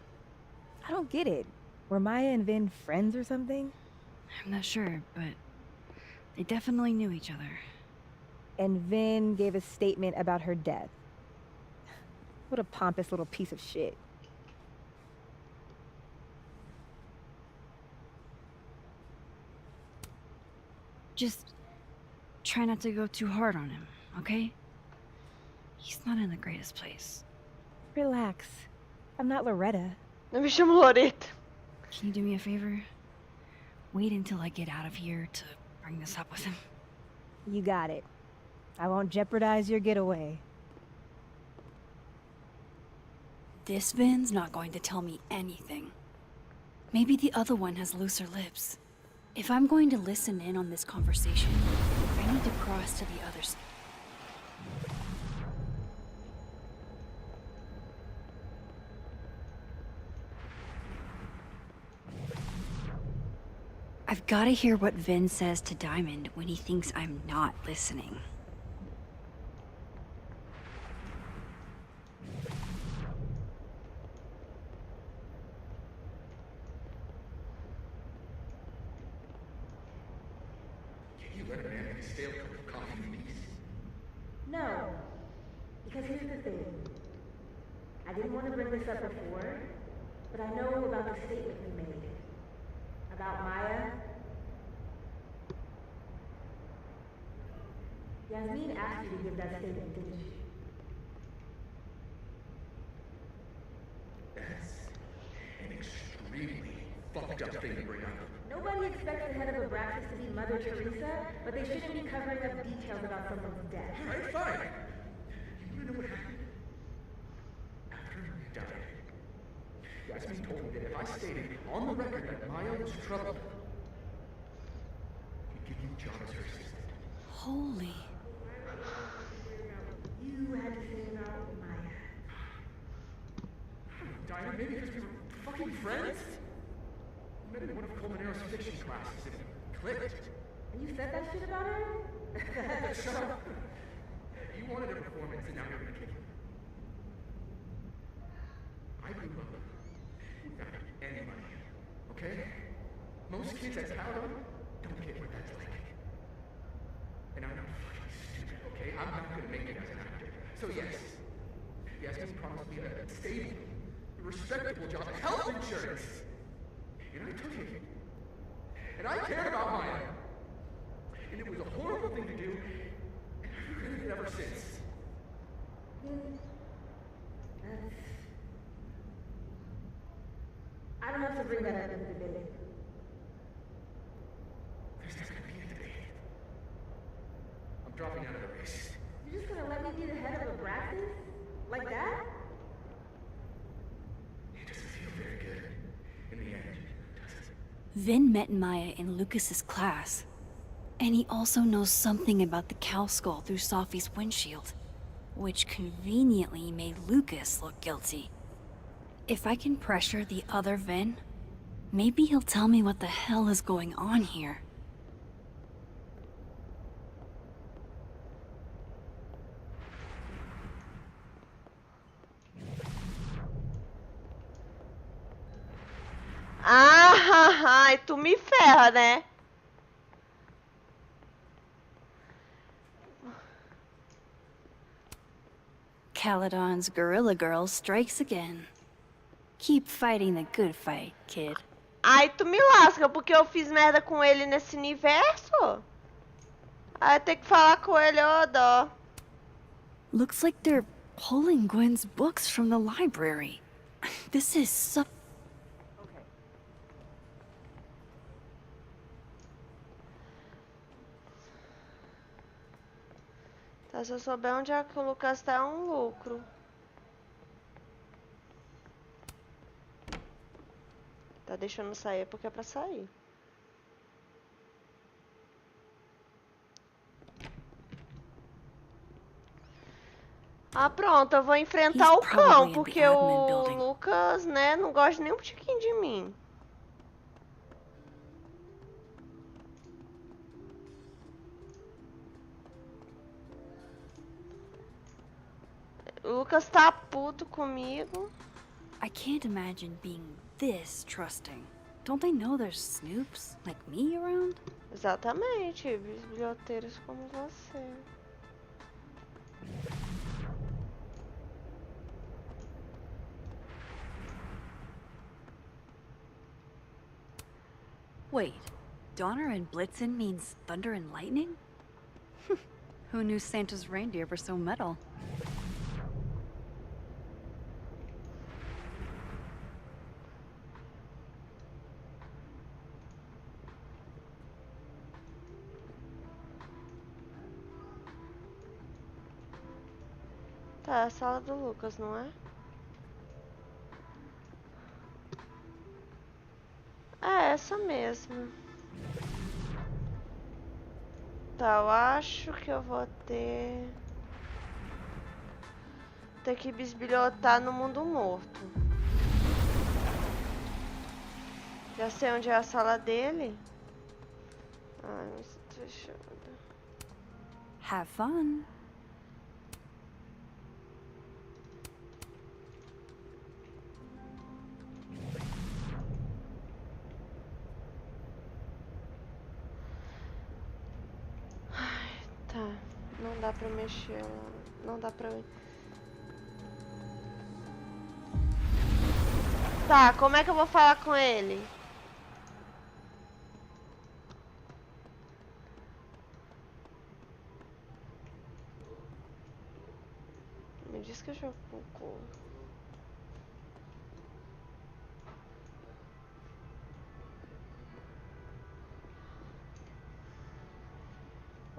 I don't get it. Were Maya and Vin friends or something? I'm not sure, but they definitely knew each other. And Vin gave a statement about her death. What a pompous little piece of shit. Just try not to go too hard on him, okay? He's not in the greatest place. Relax. I'm not Loretta. Eu me chamo Loretta. Can you do me a favor? Wait until I get out of here to bring this up with him. You got it. I won't jeopardize your getaway. This Vin's not going to tell me anything. Maybe the other one has looser lips. If I'm going to listen in on this conversation, I need to cross to the other side. I've got to hear what Vin says to Diamond when he thinks I'm not listening. Can you let a man get a stale cup of coffee in peace? No. Because here's the thing. I didn't want to bring this up before, but I know about the statement you made. About Maya. Yasmin asked you to give that statement, didn't she? That's an extremely fucked up thing to bring up. Nobody expects the head of Abraxas to be Mother Teresa, but they shouldn't be covering up details about someone's death. Alright, fine. You wanna know what happened? After Maya died, Yasmin told me that if I stated on the record that Maya was troubled, he'd give me a job as her assistant. Holy. You had to say about Maya. Diamond, maybe because we were fucking friends? We met in one of Colmenaro's fiction classes and it clicked. And you said that shit about her? Shut up. You wanted a performance and now you're gonna kick it. I grew up without any money, okay? Most kids at Paladon don't get what that's like. And I'm not fucking stupid, okay? I'm not gonna make it as an actor. So yes, Yasmin promised me a stable, respectable job, health insurance. And I took it. And I cared about Maya. And it was a horrible thing to do, and I've regretted it ever since. I don't have to bring that up in the debate. There's not gonna be a debate. I'm dropping out of the race. You're just gonna let me be the head of Abraxas? Like that? It doesn't feel very good in the end, does it? Vin met Maya in Lucas's class. And he also knows something about the cow skull through Sophie's windshield, which conveniently made Lucas look guilty. If I can pressure the other Vin, maybe he'll tell me what the hell is going on here. Ai, tu me ferra, né? Caledon's Gorilla Girl strikes again. Keep fighting the good fight, kid. Ai, tu me lasca, porque eu fiz merda com ele nesse universo? Ai, tem que falar com ele, ô dó. Looks like they're pulling Gwen's books from the library. This is so... Tá, se eu souber onde é que o Lucas tá, é um lucro. Tá deixando sair porque é pra sair. Ah, pronto, eu vou enfrentar o cão, porque o Lucas, né, não gosta nem um tiquinho de mim. O Lucas tá puto comigo. I can't imagine being this trusting. Don't they know there's snoops like me around? Exatamente, bilhoteiros como você. Wait, Donner and Blitzen means thunder and lightning? Who knew Santa's reindeer were so metal? Tá, é a sala do Lucas, não é? É essa mesmo. Tá, eu acho que eu vou ter que bisbilhotar no mundo morto. Já sei onde é a sala dele. Ai, não sei fechando. Have fun. Ai, tá. Não dá pra mexer lá. Não dá pra... Tá, como é que eu vou falar com ele? Me diz que eu jogo pouco.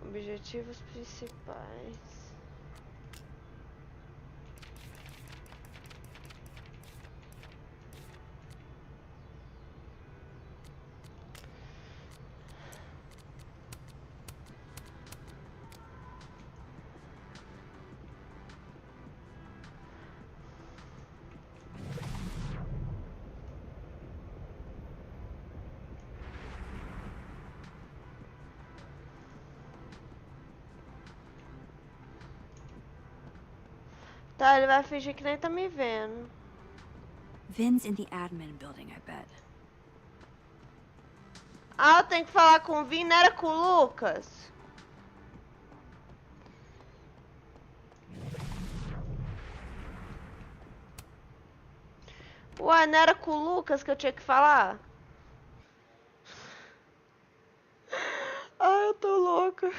Objetivos principais. Tá, ele vai fingir que nem tá me vendo. Vin's in the admin building, I bet. Ah, eu tenho que falar com o Vin, não era com o Lucas? Ué, não era com o Lucas que eu tinha que falar? Ai, eu tô louca.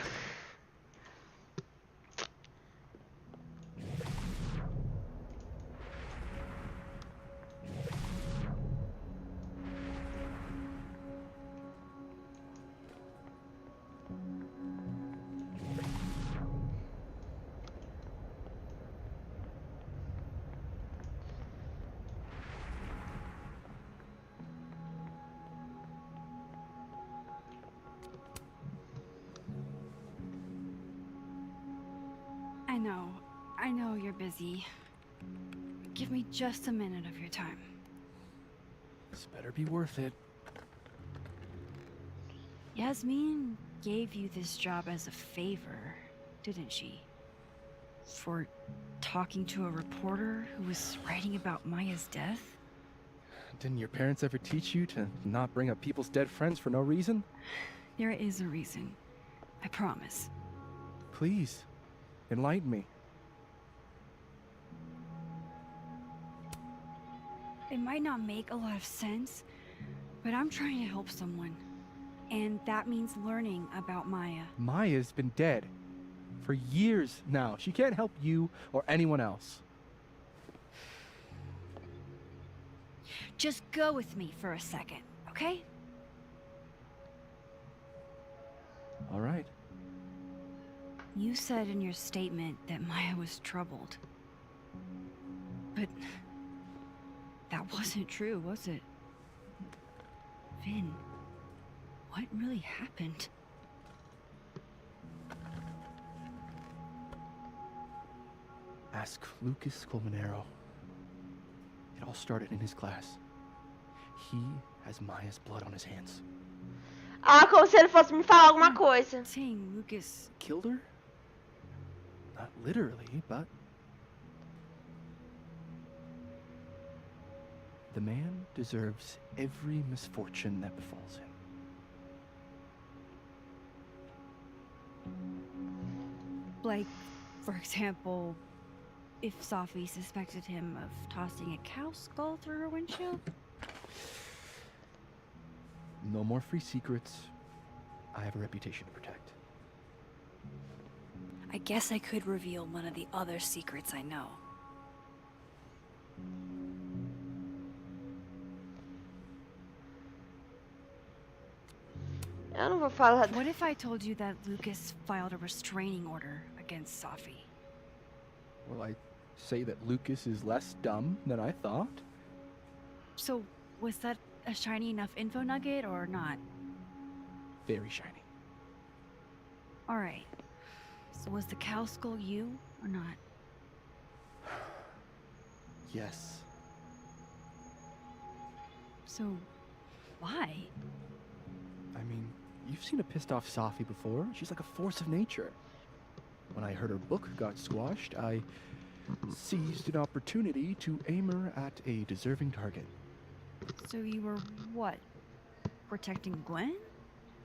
I know you're busy. Give me just a minute of your time. This better be worth it. Yasmin gave you this job as a favor, didn't she? For talking to a reporter who was writing about Maya's death? Didn't your parents ever teach you to not bring up people's dead friends for no reason? There is a reason. I promise. Please, enlighten me. It might not make a lot of sense, but I'm trying to help someone. And that means learning about Maya. Maya's been dead for years now. She can't help you or anyone else. Just go with me for a second, okay? All right. You said in your statement that Maya was troubled. But that wasn't true, was it? Vin, what really happened? Ask Lucas Colmenero. It all started in his class. He has Maya's blood on his hands. Ah, como se ele fosse me falar alguma coisa. Saying Lucas Killed her? Not literally, but... The man deserves every misfortune that befalls him. Like, for example, if Sophie suspected him of tossing a cow skull through her windshield? No more free secrets. I have a reputation to protect. I guess I could reveal one of the other secrets I know. Eu não vou falar. What if I told you that Lucas filed a restraining order against Sophie? Well, I say that Lucas is less dumb than I thought. So, was that a shiny enough info nugget or not? Very shiny. Alright. So was the cow skull you or not? Yes. So, why? I mean, you've seen a pissed off Safi before. She's like a force of nature. When I heard her book got squashed, I seized an opportunity to aim her at a deserving target. So you were what? Protecting Gwen?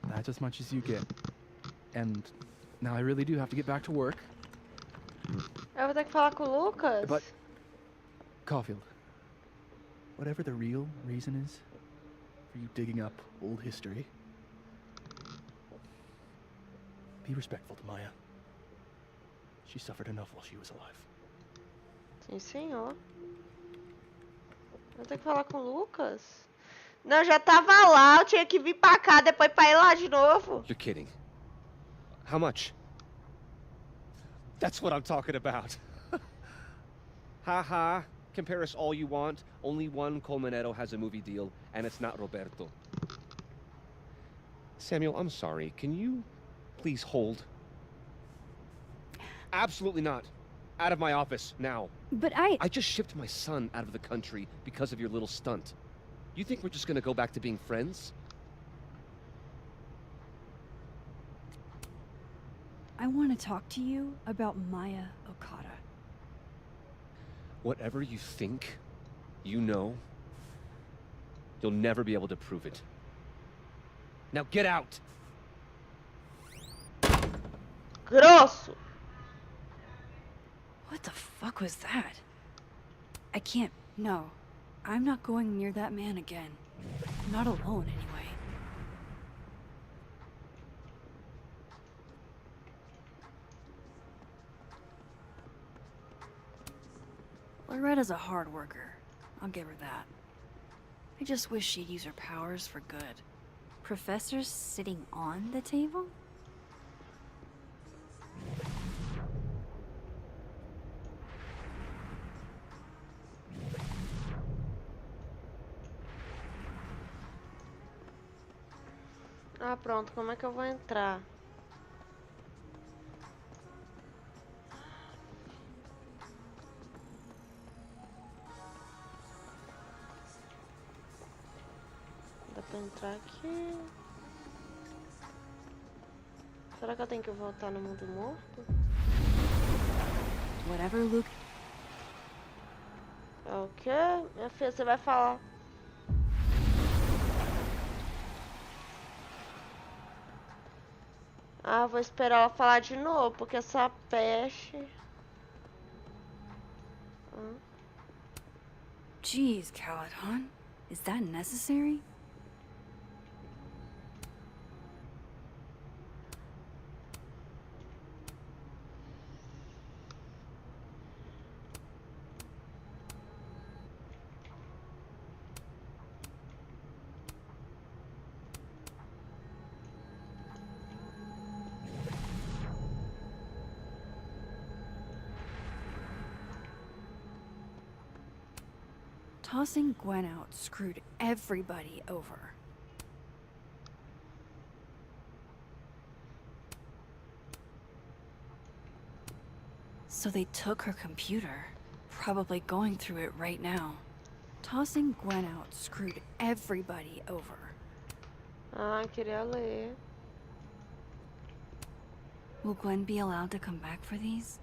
That's as much as you get. And now I really do have to get back to work. Eu vou ter que falar com o Lucas. But, Caulfield, whatever the real reason is for you digging up old history, be respectful to Maya. She suffered enough while she was alive. Sim, senhor. Vou ter que falar com o Lucas. Não, eu já tava lá, eu tinha que vir pra cá, depois pra ir lá de novo. You're kidding. How much? That's what I'm talking about. Haha. Compare us all you want. Only one Colmenero has a movie deal, and it's not Roberto. Samuel, I'm sorry. Can you please hold? Absolutely not. Out of my office, now. But I just shipped my son out of the country because of your little stunt. You think we're just gonna go back to being friends? I want to talk to you about Maya Okada. Whatever you think, you know, you'll never be able to prove it. Now get out! Grosso! What the fuck was that? I can't. No. I'm not going near that man again. Not alone, anyway. Loretta's a hard worker. I'll give her that. I just wish she'd use her powers for good. Professors sitting on the table? Ah, pronto, como é que eu vou entrar? Dá pra entrar aqui? Será que eu tenho que voltar no mundo morto? Whatever, Luke. É o quê? Minha filha, você vai falar. Ah, vou esperar ela falar de novo, porque essa peste... Jeez, Caladon. Is that necessary? Tossing Gwen out screwed everybody over. So they took her computer, probably going through it right now. Tossing Gwen out screwed everybody over. Ah, queria ler. Will Gwen be allowed to come back for these?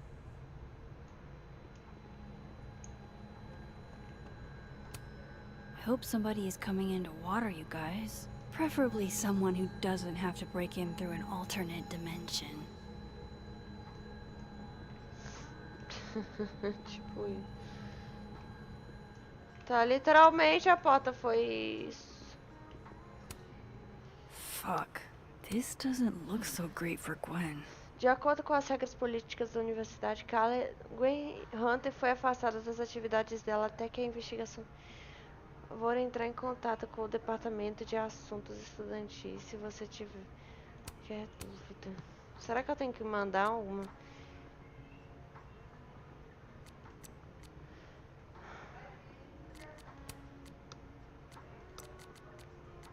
I hope somebody is coming in to water you guys. Preferably someone who doesn't have to break in through an alternate dimension. Tipo isso. Tá, literalmente a porta foi isso. Fuck. This doesn't look so great for Gwen. De acordo com as regras políticas da Universidade Calais, Gwen Hunter foi afastada das atividades dela até que a investigação... Vou entrar em contato com o Departamento de Assuntos Estudantis se você tiver dúvida. Será que eu tenho que mandar uma?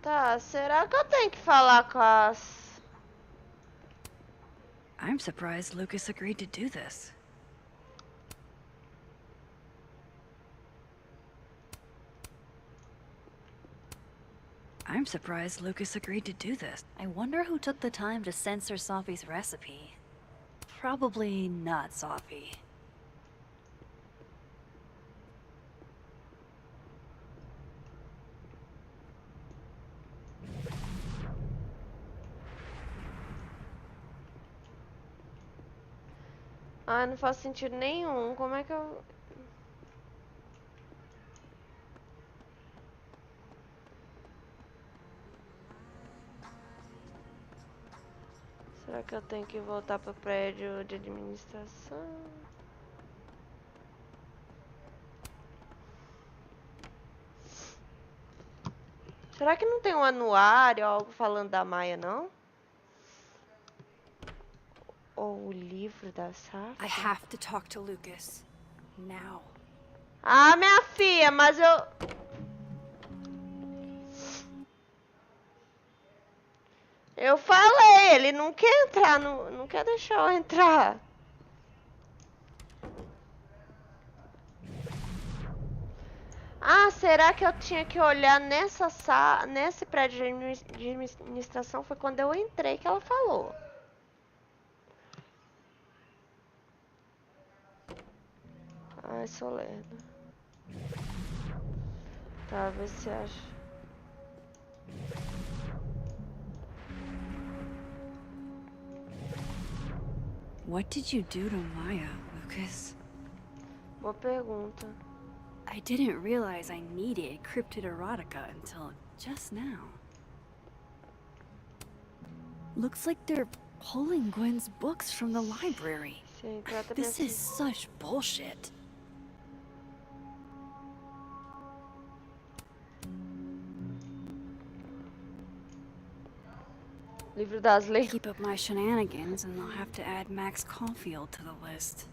Tá, será que eu tenho que falar com as... I'm surprised Lucas agreed to do this. I'm surprised Lucas agreed to do this. I wonder who took the time to censor Sophie's recipe. Probably not Sophie. Ah, não faz sentido nenhum. Como é que eu... Será que eu tenho que voltar pro prédio de administração? Será que não tem um anuário ou algo falando da Maia, não? Ou o livro da Safra? I have to talk to Lucas. Now. Ah, minha filha, mas eu... Eu falei, ele não quer entrar, não quer deixar eu entrar. Ah, será que eu tinha que olhar nessa sala, nesse prédio de administração? Foi quando eu entrei que ela falou. Ai, sou lerda. Tá, vê se acha. What did you do to Maya, Lucas? Boa pergunta. I didn't realize I needed cryptid erotica until just now. Looks like they're pulling Gwen's books from the library. Sim, This is such bullshit. Livro das leis. Keep up my shenanigans and I'll have to add Max Caulfield to the list.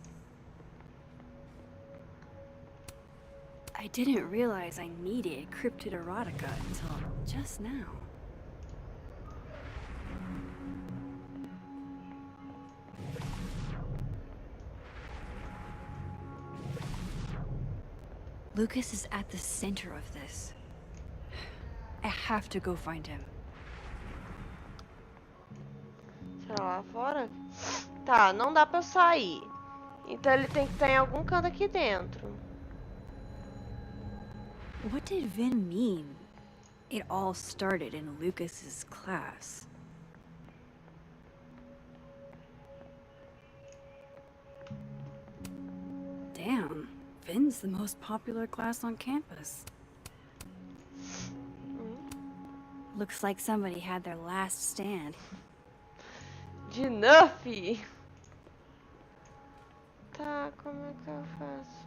I didn't realize I needed cryptid erotica until just now. Lucas is at the center of this. I have to go find him. Será lá fora? Tá, não dá pra eu sair. Então ele tem que estar em algum canto aqui dentro. What did Vin mean? It all started in Lucas's class. Damn, Vin's the most popular class on campus. Looks like somebody had their last stand. De Nuffy. Tá, como é que eu faço?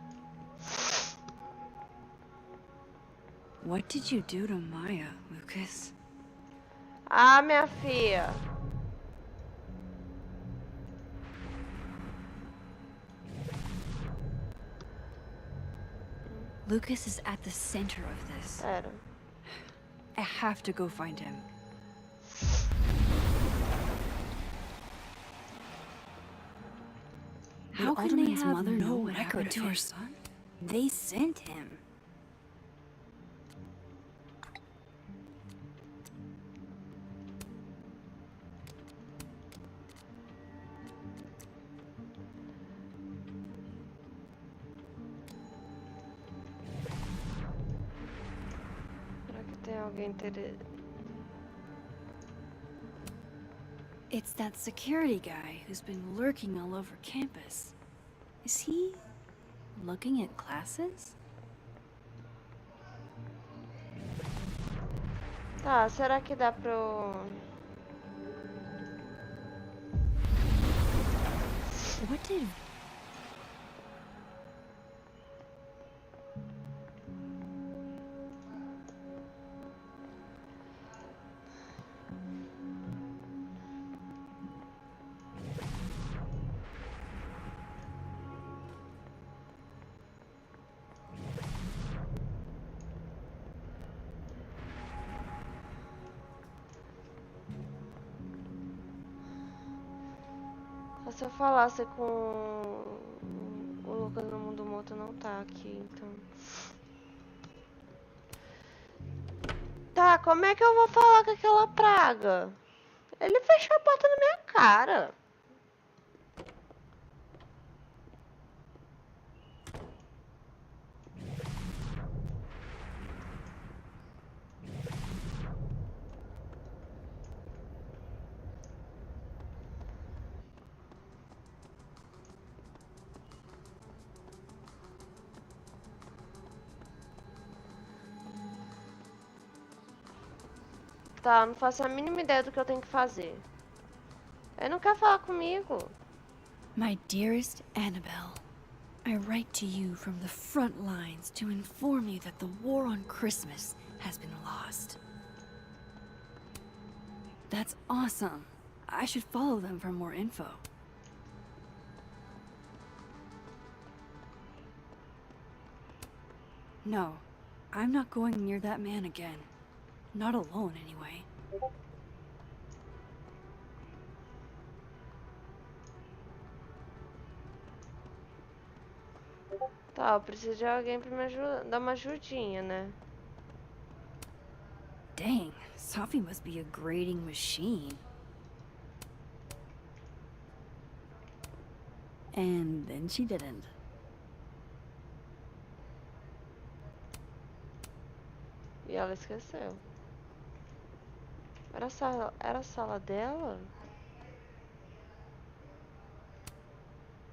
What did you do to Maya, Lucas? Ah, minha filha. Lucas is at the center of this. Pera. I have to go find him. How can they have mother know what happened to her son? They sent him. Será que tem alguém interessado? It's that security guy who's been lurking all over campus. Is he looking at classes? Tá, será que dá pra eu... What did... se eu falasse com o Lucas no mundo moto não tá aqui, então. Tá, como é que eu vou falar com aquela praga? Ele fechou a porta na minha cara. Tá, não faço a mínima ideia do que eu tenho que fazer. Ele não quer falar comigo. My dearest Annabelle, I write to you from the front lines to inform you that the war on Christmas has been lost. That's awesome. I should follow them for more info. No, I'm not going near that man again. Not alone, anyway. Tá, eu preciso de alguém pra me ajudar, dar uma ajudinha, né? Dang, Sophie must be a grading machine. And then she didn't. E ela esqueceu. Era a sala dela?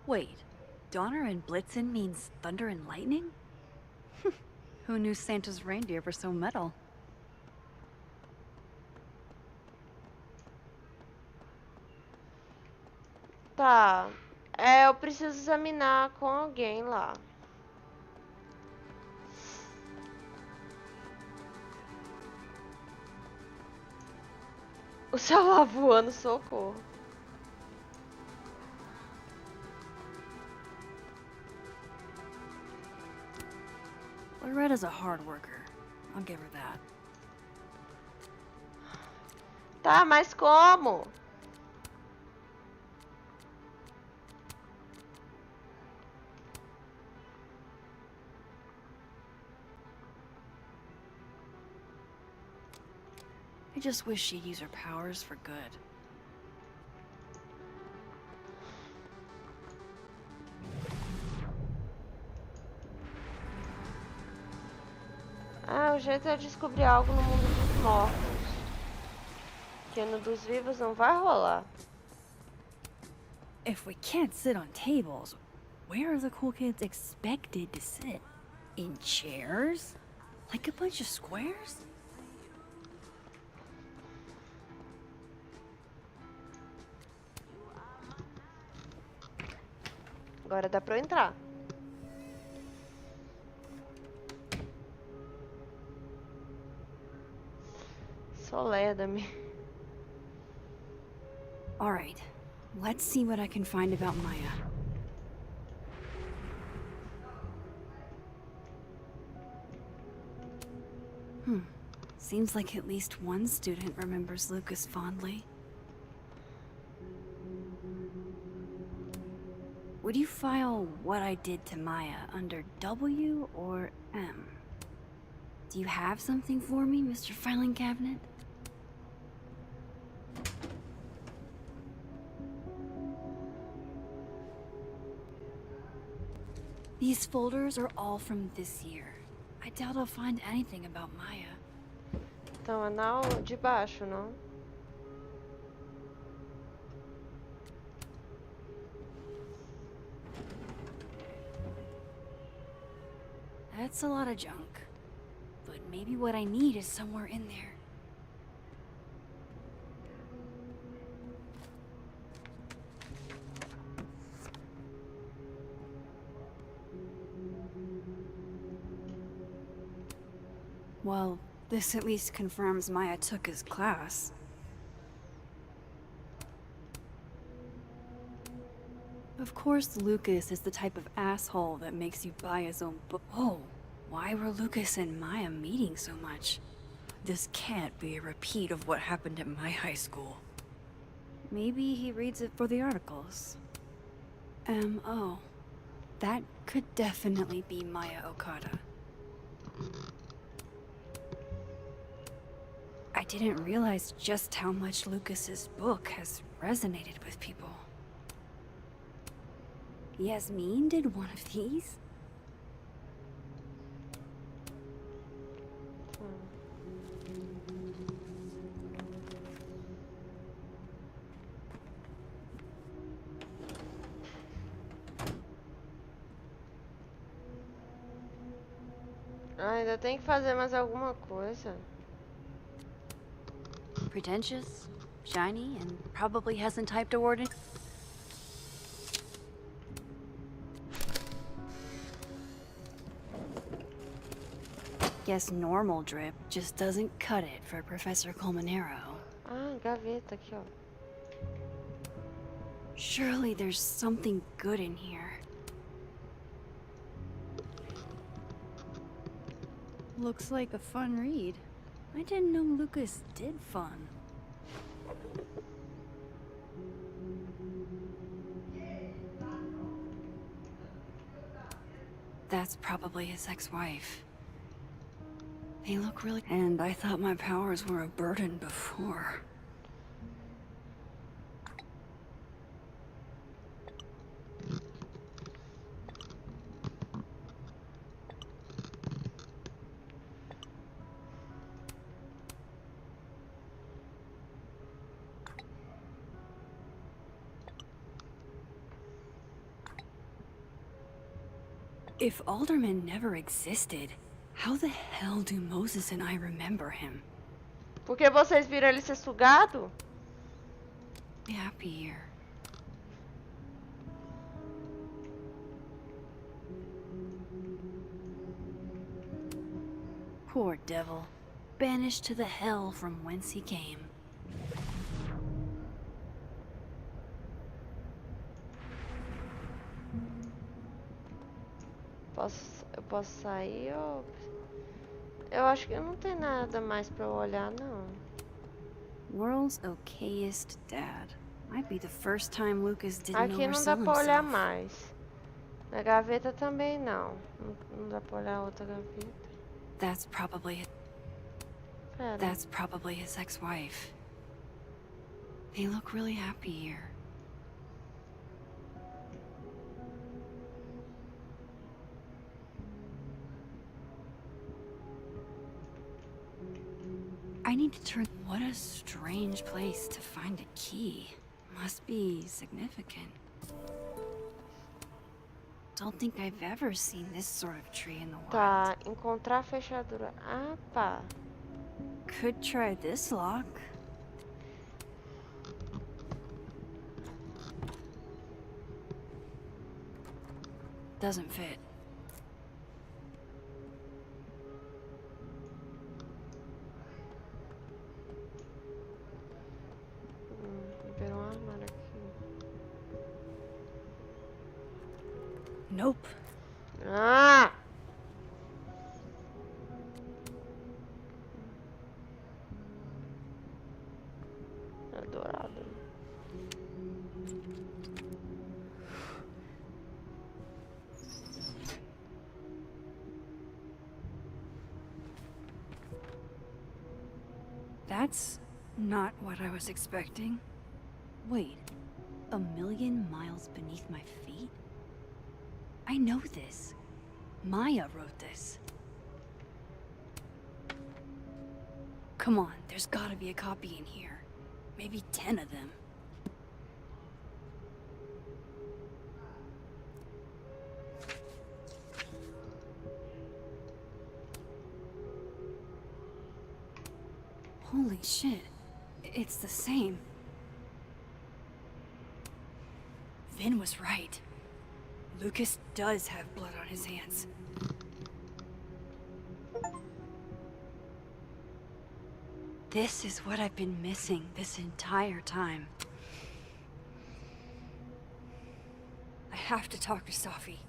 Wait, Donner and Blitzen means thunder and lightning? Who knew Santa's reindeer were so metal? Tá. Eu preciso examinar com alguém lá. O celular voando, socorro. Loretta's a hard worker. I'll give her that. Tá, mas como? I just wish she'd use her powers for good. Ah, o jeito é descobrir algo no mundo dos mortos. Que no dos vivos não vai rolar. If we can't sit on tables, where are the cool kids expected to sit? In chairs? Like a bunch of squares? Agora dá pra eu entrar. Soleda-me. Alright, let's see what I can find about Maya. Seems like at least one student remembers Lucas fondly. Would you file what I did to Maya under W or M? Do you have something for me, Mr. Filing Cabinet? These folders are all from this year. I doubt I'll find anything about Maya. Então é na de baixo, não? That's a lot of junk. But maybe what I need is somewhere in there. Well, this at least confirms Maya took his class. Of course, Lucas is the type of asshole that makes you buy his own book. Oh, why were Lucas and Maya meeting so much? This can't be a repeat of what happened at my high school. Maybe he reads it for the articles. M.O. That could definitely be Maya Okada. I didn't realize just how much Lucas's book has resonated with people. Yasmin did one of these? Ainda tem que fazer mais alguma coisa. Pretentious, shiny, and probably hasn't typed a word in. Guess normal drip just doesn't cut it for Professor Colmenero. Ah, gaveta aqui, ó. Surely there's something good in here. Looks like a fun read. I didn't know Lucas did fun. That's probably his ex-wife. They look really... And I thought my powers were a burden before. If Alderman never existed, how the hell do Moses and I remember him? Porque vocês viram ele ser sugado? Happy here. Poor devil. Banished to the hell from whence he came. Eu posso sair ou... Eu acho que não tem nada mais pra eu olhar, não. World's okayest dad. Might be the first time Lucas didn't Aqui não dá oversell pra olhar himself. mais. Na gaveta também não. Não dá pra olhar outra gaveta. That's probably Pera. That's probably his ex-wife. They look really happy here. I need to turn... What a strange place to find a key. Must be significant. Don't think I've ever seen this sort of tree in the wild. Tá, encontrar a fechadura. Ah, pá. Could try this lock. Doesn't fit. Liberou um armário aqui. Nope. Ah! Adorado. That's not what I was expecting. Wait, 1,000,000 miles beneath my feet? I know this. Maya wrote this. Come on, there's gotta be a copy in here. Maybe 10 of them. Holy shit. It's the same. Vin was right. Lucas does have blood on his hands. This is what I've been missing this entire time. I have to talk to Safi.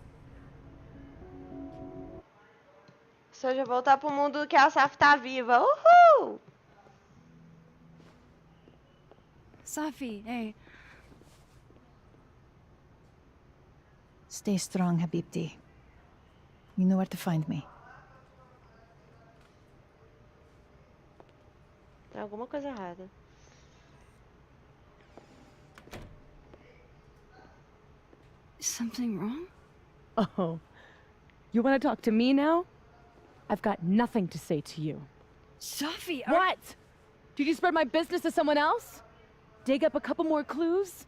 Ou seja, voltar pro mundo que a Saf tá viva. Uhul! Safi, hey. Stay strong, Habibti. You know where to find me. Tem alguma coisa errada. Is something wrong? Oh. You want to talk to me now? I've got nothing to say to you. Sophie, What? Did you spread my business to someone else? Dig up a couple more clues?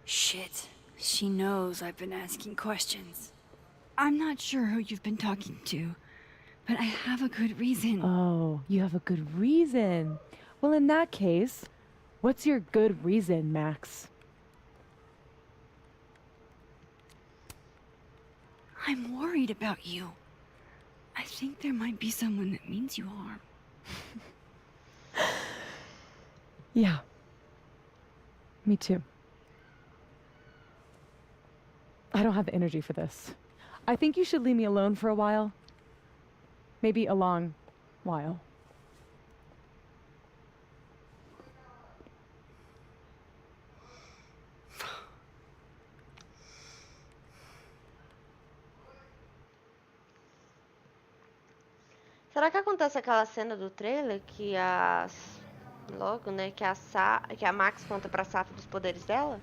Shit. She knows I've been asking questions. I'm not sure who you've been talking to, but I have a good reason. Oh, you have a good reason. Well, in that case, what's your good reason, Max? I'm worried about you. I think there might be someone that means you harm. Yeah. Me too. I don't have the energy for this. I think you should leave me alone for a while. Maybe a long while. Será que acontece aquela cena do trailer que logo, né, que a Max conta pra Saf dos poderes dela?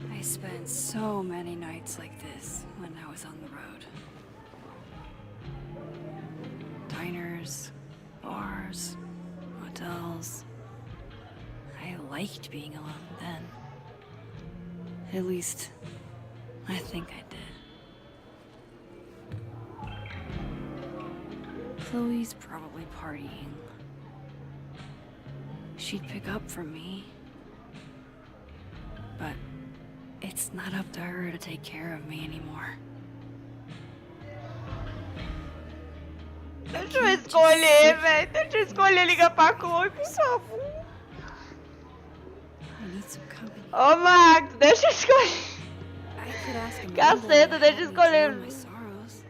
I spent so many nights like this when I was on the road. Diners, bars, hotels. I liked being alone then. At least, I think I did. Chloe's probably partying. She'd pick up for me. But it's not up to her to take care of me anymore. Deixa eu escolher, velho. Deixa eu escolher ligar pra Chloe, por favor. I need some company. Ô, Max, deixa eu escolher. I could ask Amanda Caceta, to deixa eu help me deal escolher. with my sorrows.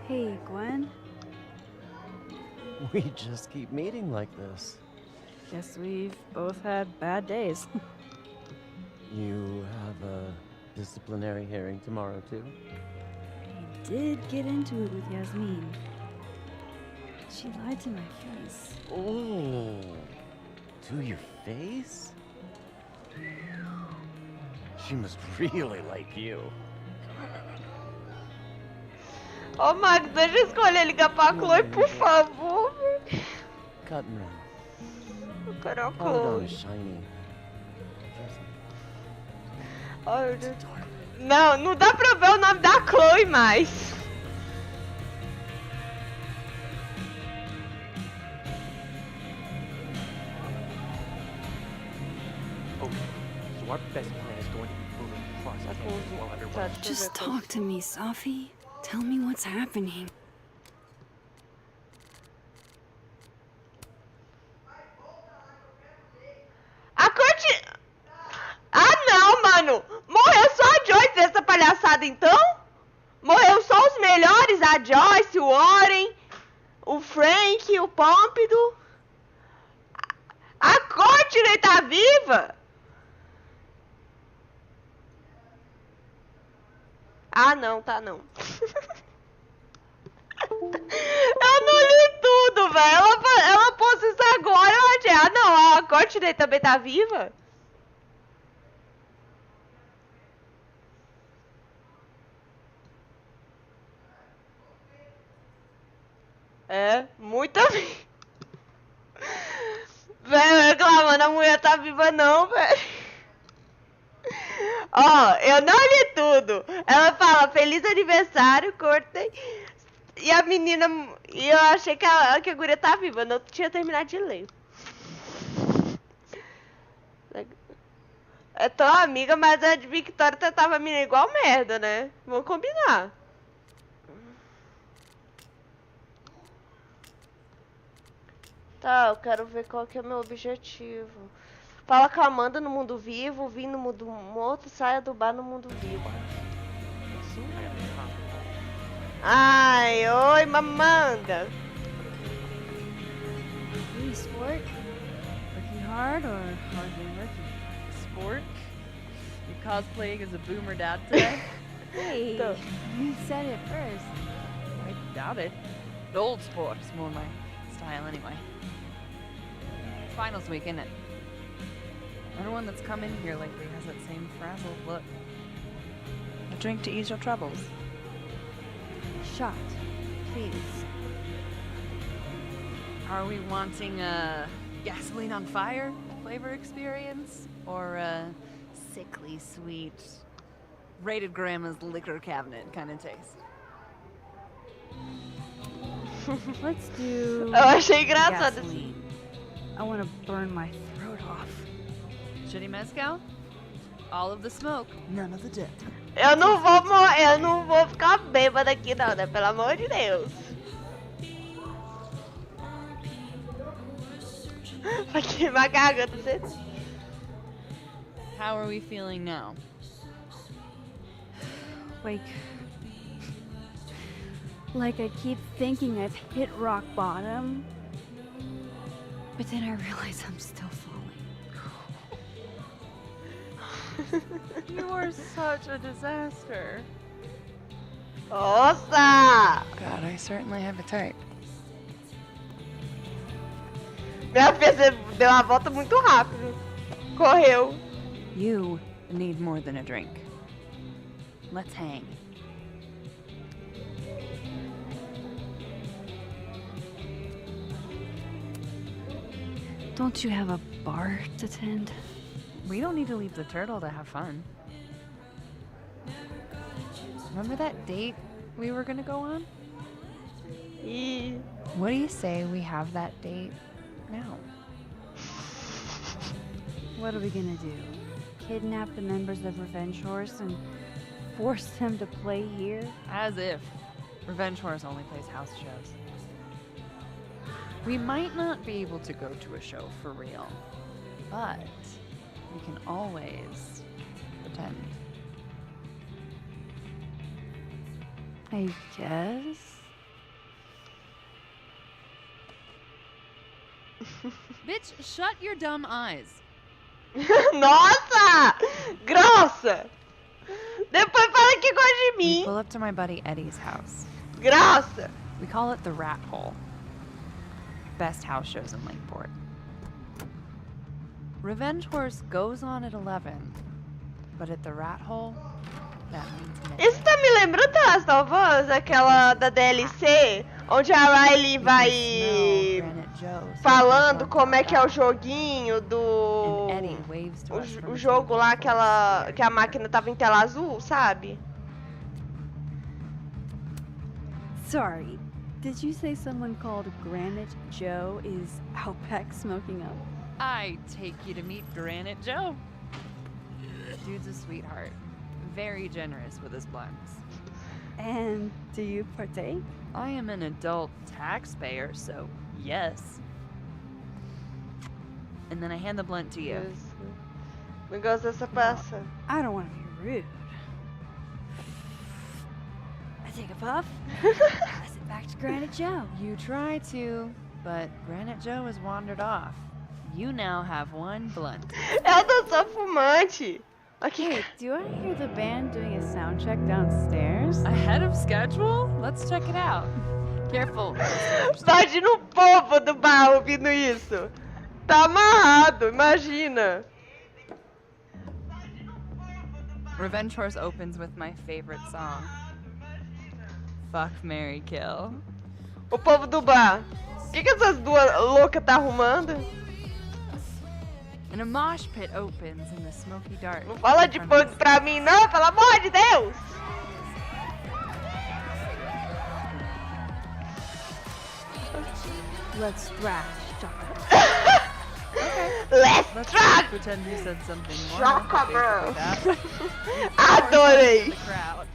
Hey, Gwen. We just keep meeting like this. Guess we've both had bad days. You have a disciplinary hearing tomorrow, too? I did get into it with Yasmin. She lied to my face. Oh, to your face? She must really like you. Ô, Max, deixa eu escolher ligar pra Chloe, por favor. Cutman. Eu quero a Polygon Chloe. is shiny. Ai, meu Deus. Não, não dá pra ver o nome da Chloe mais. Okay, so our best plan is going to be moving across the canyon while underway. Just talk to me, Sophie. Tell me what's happening. A corte... Ah, não, mano. Morreu só a Joyce dessa palhaçada, então? Morreu só os melhores, a Joyce, o Warren, o Frank, o Pompidou. A corte nem tá viva? Ah, não, tá não. Eu não li tudo, velho. Ela pôs isso agora. Eu achei, ah, não, a Courtney também tá viva? É, muita vida. Velho, reclamando, a mulher tá viva não, velho. Ó, eu não li tudo. Ela fala, feliz aniversário, Courtney. E a menina... E eu achei que a guria tá viva. Eu não tinha terminado de ler. É tão amiga, mas a de Victoria tratava a menina igual merda, né? Vamos combinar. Tá, eu quero ver qual que é o meu objetivo. Fala com a Amanda no mundo vivo, vim no mundo morto, saia do bar no mundo vivo. Ai, oi, Mamanda. Hey, sport. Working hard or hardly working? Sport? You cosplaying as a boomer dad today? Hey, you said it first. I doubt it. Old sport's more my style anyway. Finals week, isn't it? Everyone that's come in here lately has that same frazzled look. A drink to ease your troubles. Shot, please. Are we wanting a gasoline on fire flavor experience? Or a sickly sweet, rated grandma's liquor cabinet kind of taste? Let's do. Eu achei engraçado gasoline. I want to burn my throat off. Shitty mezcal? All of the smoke, none of the dip. Eu não vou ficar bêbada aqui não, né? Pelo amor de Deus. Vai queimar a garganta, você. How are we feeling now? Like I keep thinking I've hit rock bottom, but then I realize I'm still falling. You are such a disaster. Nossa! God, I certainly have a type. Minha filha deu uma volta muito rápido. Correu. You need more than a drink. Let's hang. Don't you have a bar to tend? We don't need to leave the turtle to have fun. Remember that date we were gonna go on? What do you say we have that date now? What are we gonna do? Kidnap the members of Revenge Horse and force them to play here? As if. Revenge Horse only plays house shows. We might not be able to go to a show for real, but we can always pretend. I guess. Bitch, shut your dumb eyes. Nossa! Grossa! Depois fala que gosta de We mim. pull up to my buddy Eddie's house. Grossa! We call it the Rat Hole. Best house shows in Lakeport. Revenge Horse goes on at 11, but at the Rat Hole, that means midnight. Isso tá me lembrando das novas, aquela da DLC, onde a Riley vai falando como é que é o joguinho do... O jogo lá, que a máquina tava em tela azul, sabe? Sorry, did you say someone called Granite Joe is Outback smoking up? I take you to meet Granite Joe. Dude's a sweetheart. Very generous with his blunts. And do you partake? I am an adult taxpayer, so yes. And then I hand the blunt to you. Me gosta dessa peça. I don't want to be rude. I take a puff. Pass it back to Granite Joe. You try to, but Granite Joe has wandered off. You now have one blunt. Eu não sou fumante. Okay. Hey, do I hear the band doing a sound check downstairs? Ahead of schedule? Let's check it out. Careful. Imagina o povo do bar ouvindo isso. Tá amarrado, imagina. Revenge Horse opens with my favorite song. Fuck, Marry, Kill. O povo do bar. O que essas duas loucas tá arrumando? And a mosh pit opens in the smoky dark. Não fala de funk pra mim não, pelo amor de Deus! Let's thrash. Let's truck! Pretend you said something more. Troca, bro. Basically that. Adorei. The crowd.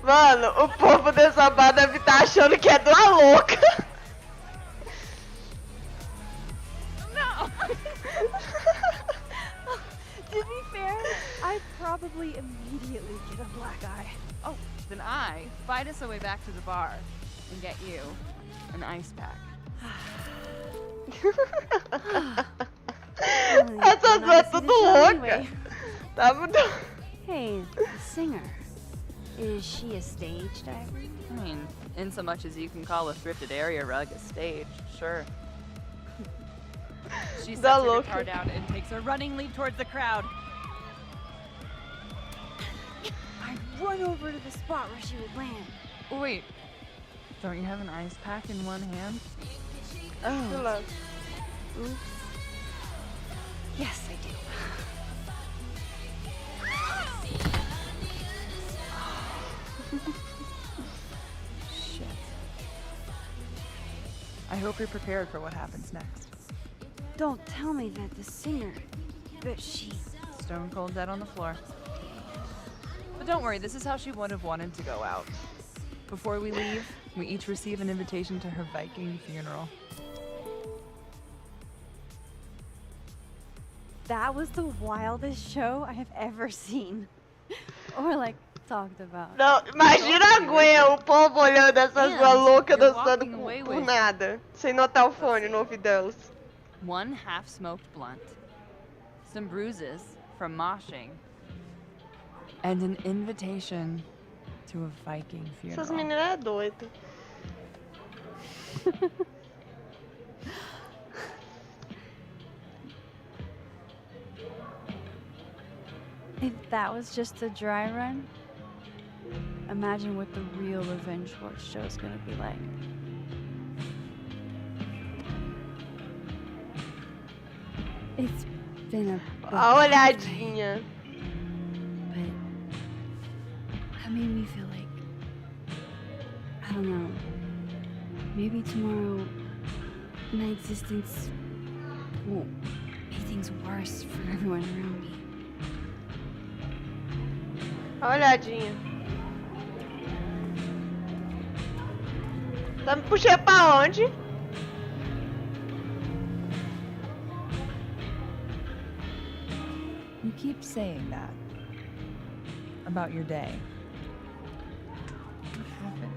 Mano, o povo dessa bar deve estar achando que é de uma louca. No! To be fair, I'd probably immediately get a black eye. Oh, then I fight us our way back to the bar and get you an ice pack. Essa duas é tudo louca. Tá muito... Hey, the singer. Is she a stage diver? I mean, in so much as you can call a thrifted area rug a stage, sure. She sets her guitar down and takes a running leap towards the crowd. I run over to the spot where she would land. Wait, don't you have an ice pack in one hand? Oh. Oops. Yes, I do. Shit. I hope you're prepared for what happens next. Don't tell me that the singer, that she... Stone cold dead on the floor. But don't worry, this is how she would have wanted to go out. Before we leave, we each receive an invitation to her Viking funeral. That was the wildest show I have ever seen. Or like, talked about. Não, imagina a Gwen, o povo olhando essas duas loucas dançando por nada. Sem notar o fone no ouvido delas. One half-smoked blunt, some bruises from moshing, and an invitation to a Viking funeral. Essas meninas é doidas. If that was just a dry run, imagine what the real Revenge Watch show is gonna be like. It's been a olhadinha. But that made me feel like, I don't know, maybe tomorrow my existence won't make things worse for everyone around me. Olhadinha. Tá me puxando pra onde? You keep saying that about your day. What happened?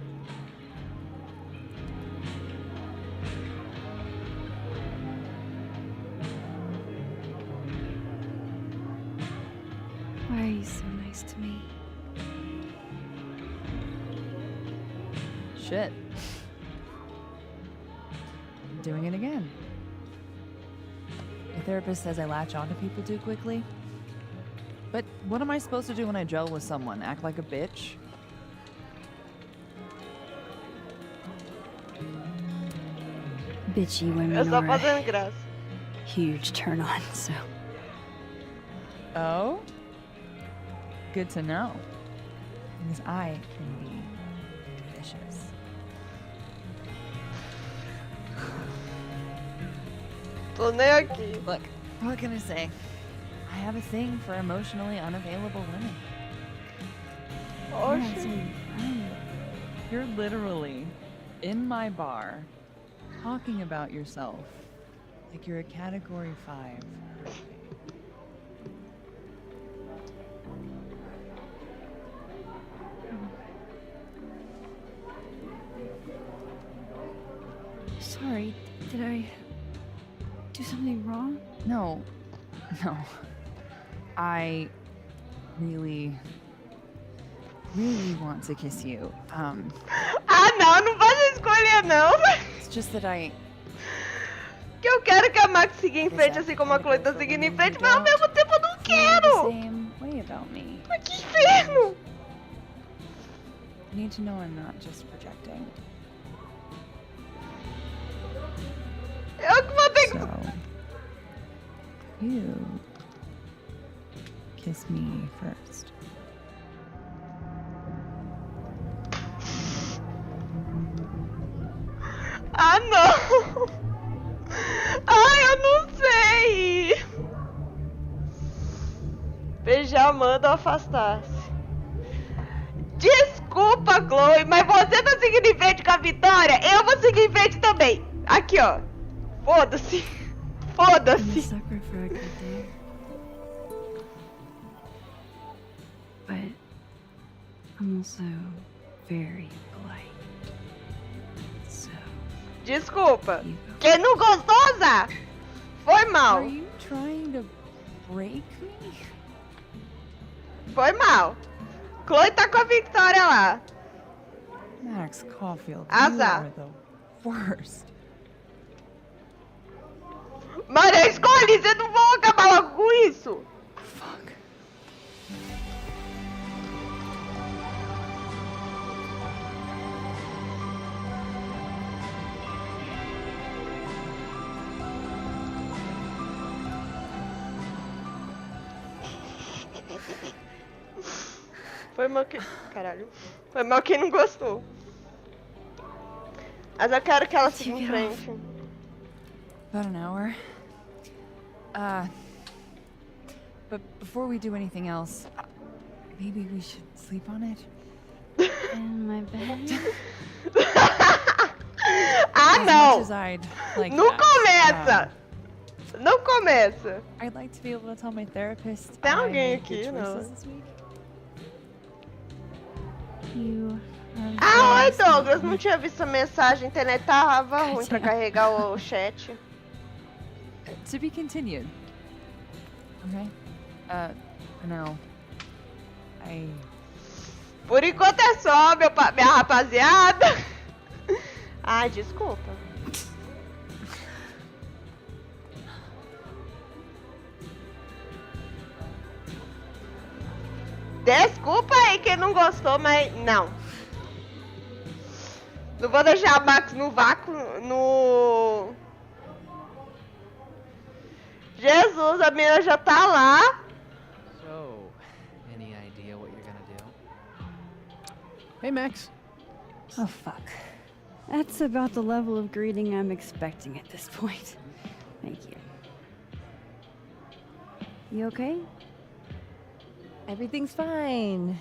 Why are you so nice to me? Shit. Doing it again. The therapist says I latch onto people too quickly. But what am I supposed to do when I gel with someone? Act like a bitch? Bitchy women are a huge turn on, so. Oh? Good to know. Because I can be vicious. Tô nem aqui. Look, what can I say? I have a thing for emotionally unavailable women. Oh, Yeah, shit. so, you're literally in my bar talking about yourself like you're a category 5. Sorry, did I do something wrong? No. No. I really want to kiss you. Ah, não, não faz a escolha, não. It's just that Que eu quero que a Max siga em frente, assim como a Chloe tá seguindo em frente, mas ao mesmo tempo eu não quero. same way about me. Mas que inferno. You need to know I'm not just projecting. Eu que vou ter que... So, you kiss me first. Ah, não. Amanda ao afastar-se. Desculpa, Chloe, mas você tá seguindo em frente com a Vitória? Eu vou seguir em frente também. Aqui, ó. Foda-se. Foda-se. Sucker for a good day. But I'm also very polite. So. Desculpa. Quem não gostou, Zá? Foi mal. Are you trying to break me? Foi mal. Chloe tá com a Victoria lá. Max Caulfield, Azar. you are the worst. Mano, eu escolhi, vocês não vão acabar logo com isso. Fuck. Foi mal que... Caralho. Foi mal quem não gostou. Mas eu quero que ela siga em frente. About an hour. But before we do anything else, maybe we should sleep on it? In my bed? Ah, As não! much as I'd like Não that, começa! Não começa! I'd like to be able to tell my therapist Tem I alguém made good aqui, não? choices this week. You are Ah, oi, very Douglas. smart. Não tinha visto a mensagem. A internet tava ruim pra carregar o chat. To be continued. Okay? For now, Por enquanto é só, minha rapaziada. Ai, desculpa. Desculpa aí quem não gostou, mas não. Não vou deixar a Max no vácuo, no... Jesus, a menina já tá lá. So, any idea what you're gonna do? Hey, Max. Oh, fuck. That's about the level of greeting I'm expecting at this point. Thank you. You okay? Everything's fine.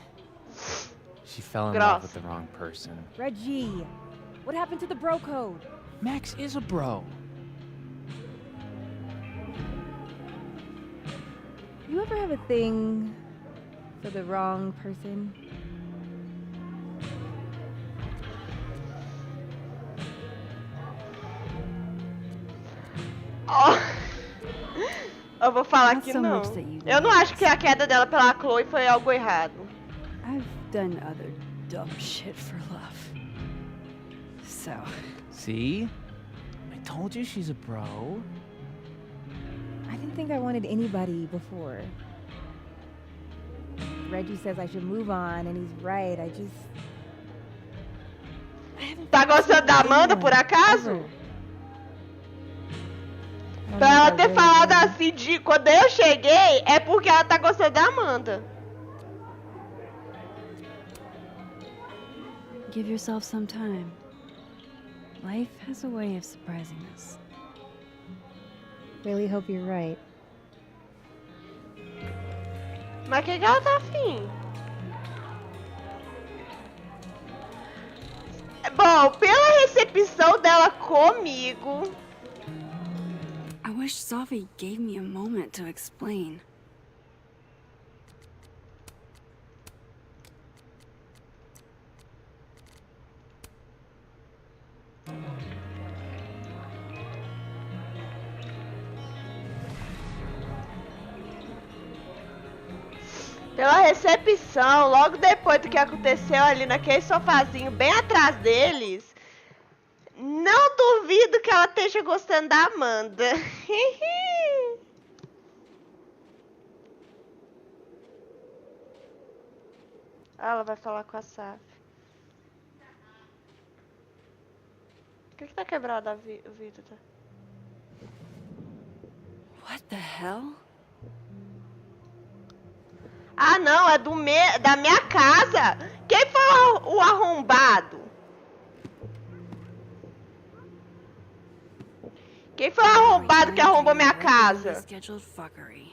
She fell in Gross. love with the wrong person. Reggie, what happened to the bro code? Max is a bro. You ever have a thing for the wrong person? Ó. Eu vou falar Not que so não. much that you Eu não acho que a queda dela pela Chloe foi algo errado. I've done other dumb shit for love. So. See? I told you she's a bro. I didn't think I wanted anybody before. Reggie says I should move on, and he's right. I haven't Tá felt gostando da Amanda, anyone, por acaso? ever. I don't Pra know ela if I ter really falado am. assim de quando eu cheguei, é porque ela tá gostando da Amanda. Give yourself some time. Life has a way of surprising us. Really hope you're right. Mas que ela tá afim? Bom, pela recepção dela comigo... I wish Sophie gave me a moment to explain. Pela recepção, logo depois do que aconteceu ali naquele sofazinho bem atrás deles, não duvido que ela esteja gostando da Amanda. Ah, ela vai falar com a Saf. Por que tá quebrado o vidro? What the hell? Ah, não, é da minha casa. Quem foi o arrombado? Quem foi o arrombado que arrombou minha casa? Scheduled fuckery.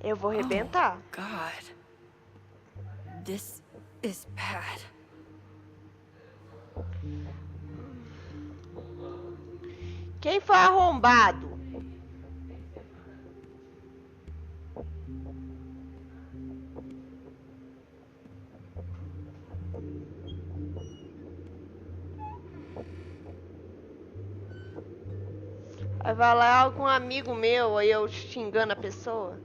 Eu vou arrebentar. Oh, God. This is bad. Quem foi arrombado? Aí vai lá algum amigo meu, aí eu xingando a pessoa.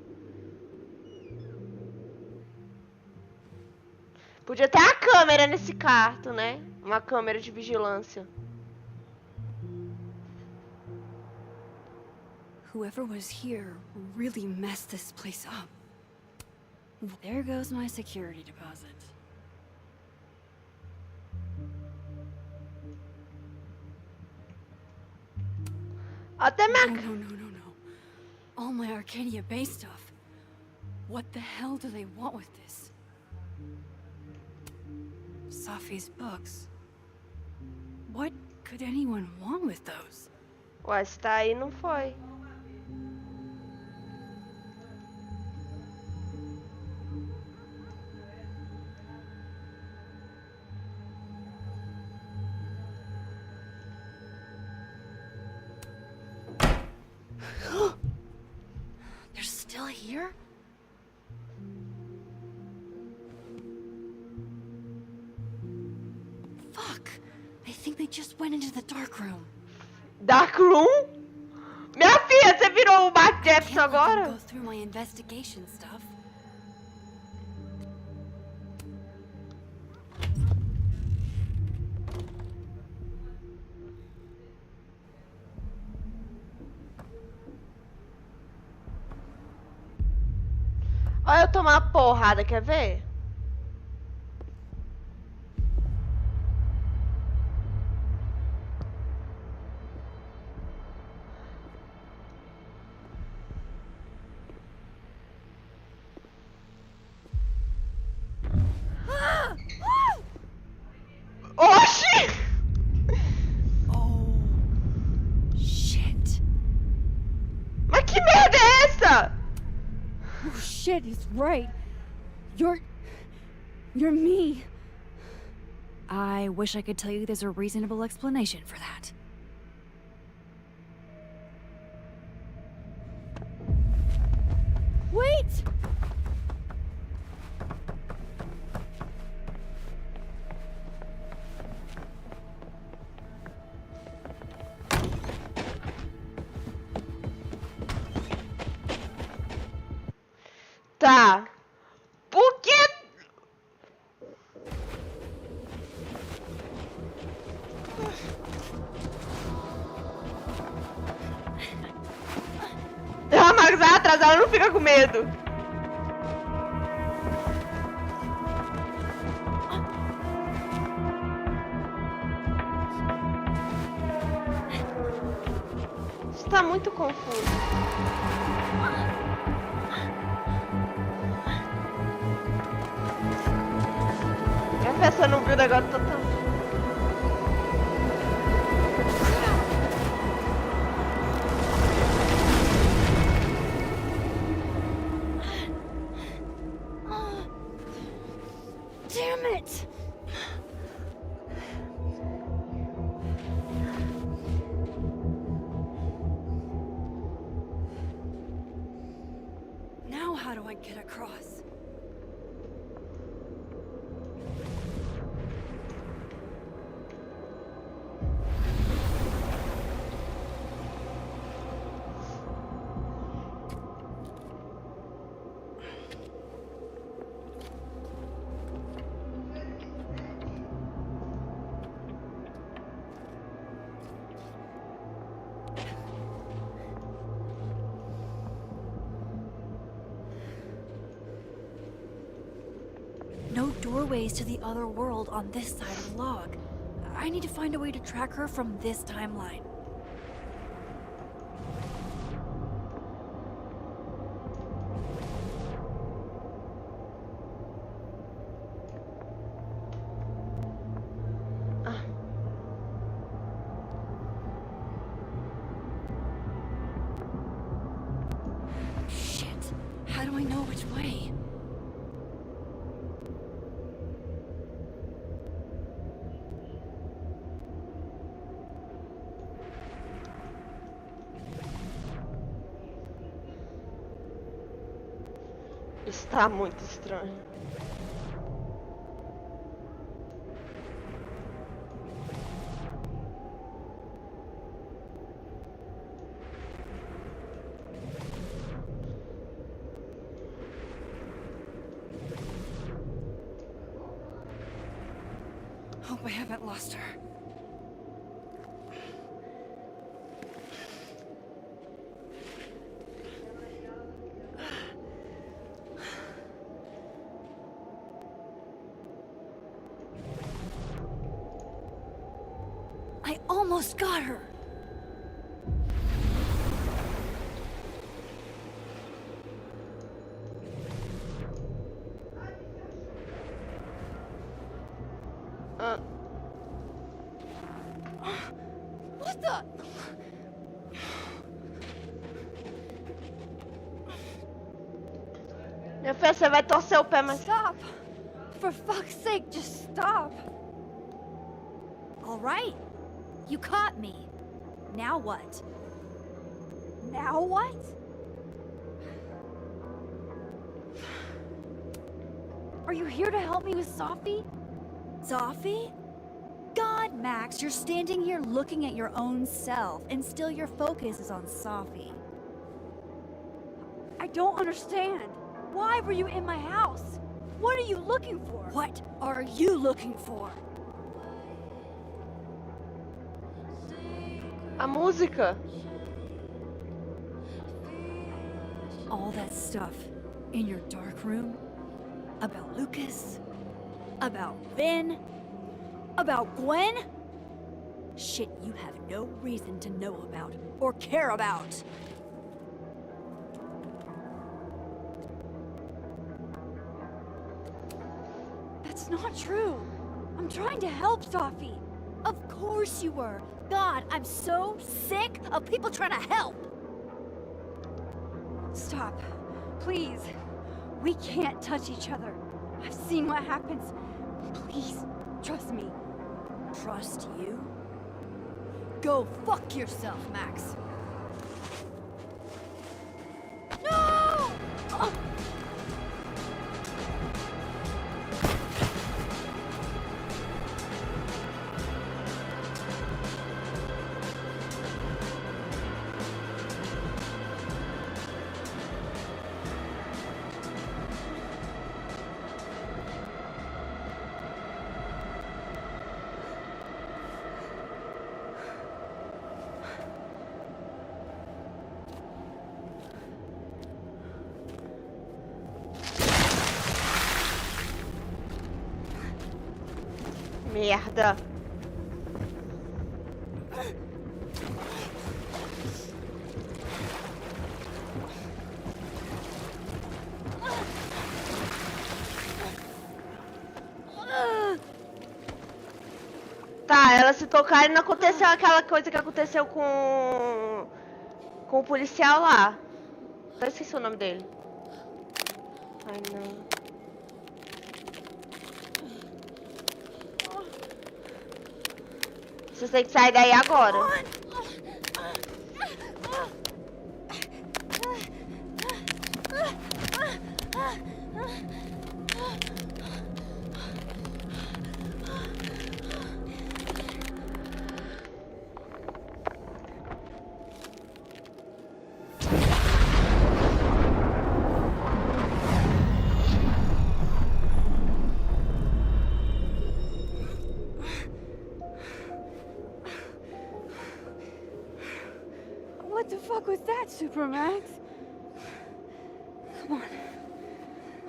Podia ter a câmera nesse quarto, né? Uma câmera de vigilância. Whoever was here really messed this place up. There goes my security deposit. Até minha... No. All my Arcadia Bay stuff. What the hell do they want with this? Safi's books. What could anyone want with those? Ué, se tá aí, não foi. They're still here? Fuck! I think they just went into the dark room. Dark room? Minha filha, você virou o Mark Jefferson agora? Go through my investigation stuff. Olha eu tomar uma porrada, quer ver? Oxi! Oh, shit. Mas que merda é essa? Oh shit, he's right. You're me. I wish I could tell you there's a reasonable explanation for that. Wait! Tá. Por que... A Max vai atrás, ela não fica com medo. Isso tá muito confuso. A pessoa não viu o negócio total. Damn it! Now how do I get across? No doorways to the other world on this side of the log. I need to find a way to track her from this timeline. Shit. How do I know Which way? Está muito estranho. Hope I haven't lost her. I almost got her. What the? Meu filho, você vai torcer o pé, mas... Stop! For fuck's sake, just stop! All right. You caught me. Now what? Now what? Are you here to help me with Sophie? Sophie? God, Max, you're standing here looking at your own self, and still your focus is on Sophie. I don't understand. Why were you in my house? What are you looking for? What are you looking for? A música. All that stuff in your dark room about Lucas, about Vin, about Gwen? Shit you have no reason to know about or care about. That's not true. I'm trying to help Sophie. Of course you were. God, I'm so sick of people trying to help. Stop. Please. We can't touch each other. I've seen what happens. Please, trust me. Trust you? Go fuck yourself, Max. No! Ugh. Merda. Tá, ela se tocar e não aconteceu aquela coisa que aconteceu com o policial lá. Eu esqueci o nome dele. Ai, não. Você tem que sair daí agora. What the fuck was that, Supermax? Come on.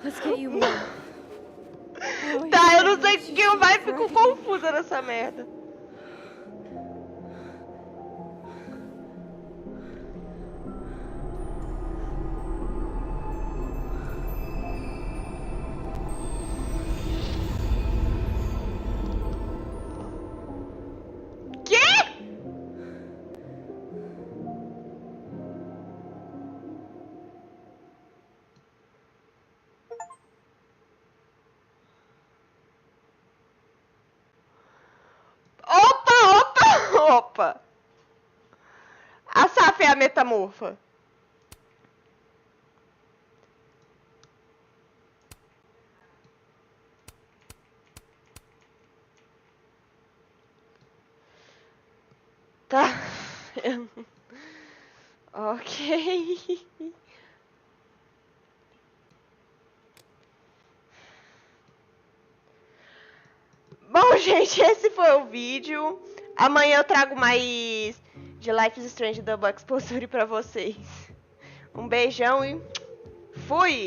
Let's get you warm. Tá, eu não sei o que eu vai, fico confusa nessa merda. a metamorfa. Tá. Ok. Bom, gente, esse foi o vídeo. Amanhã eu trago mais de Life is Strange Double Exposure pra vocês. Um beijão e fui!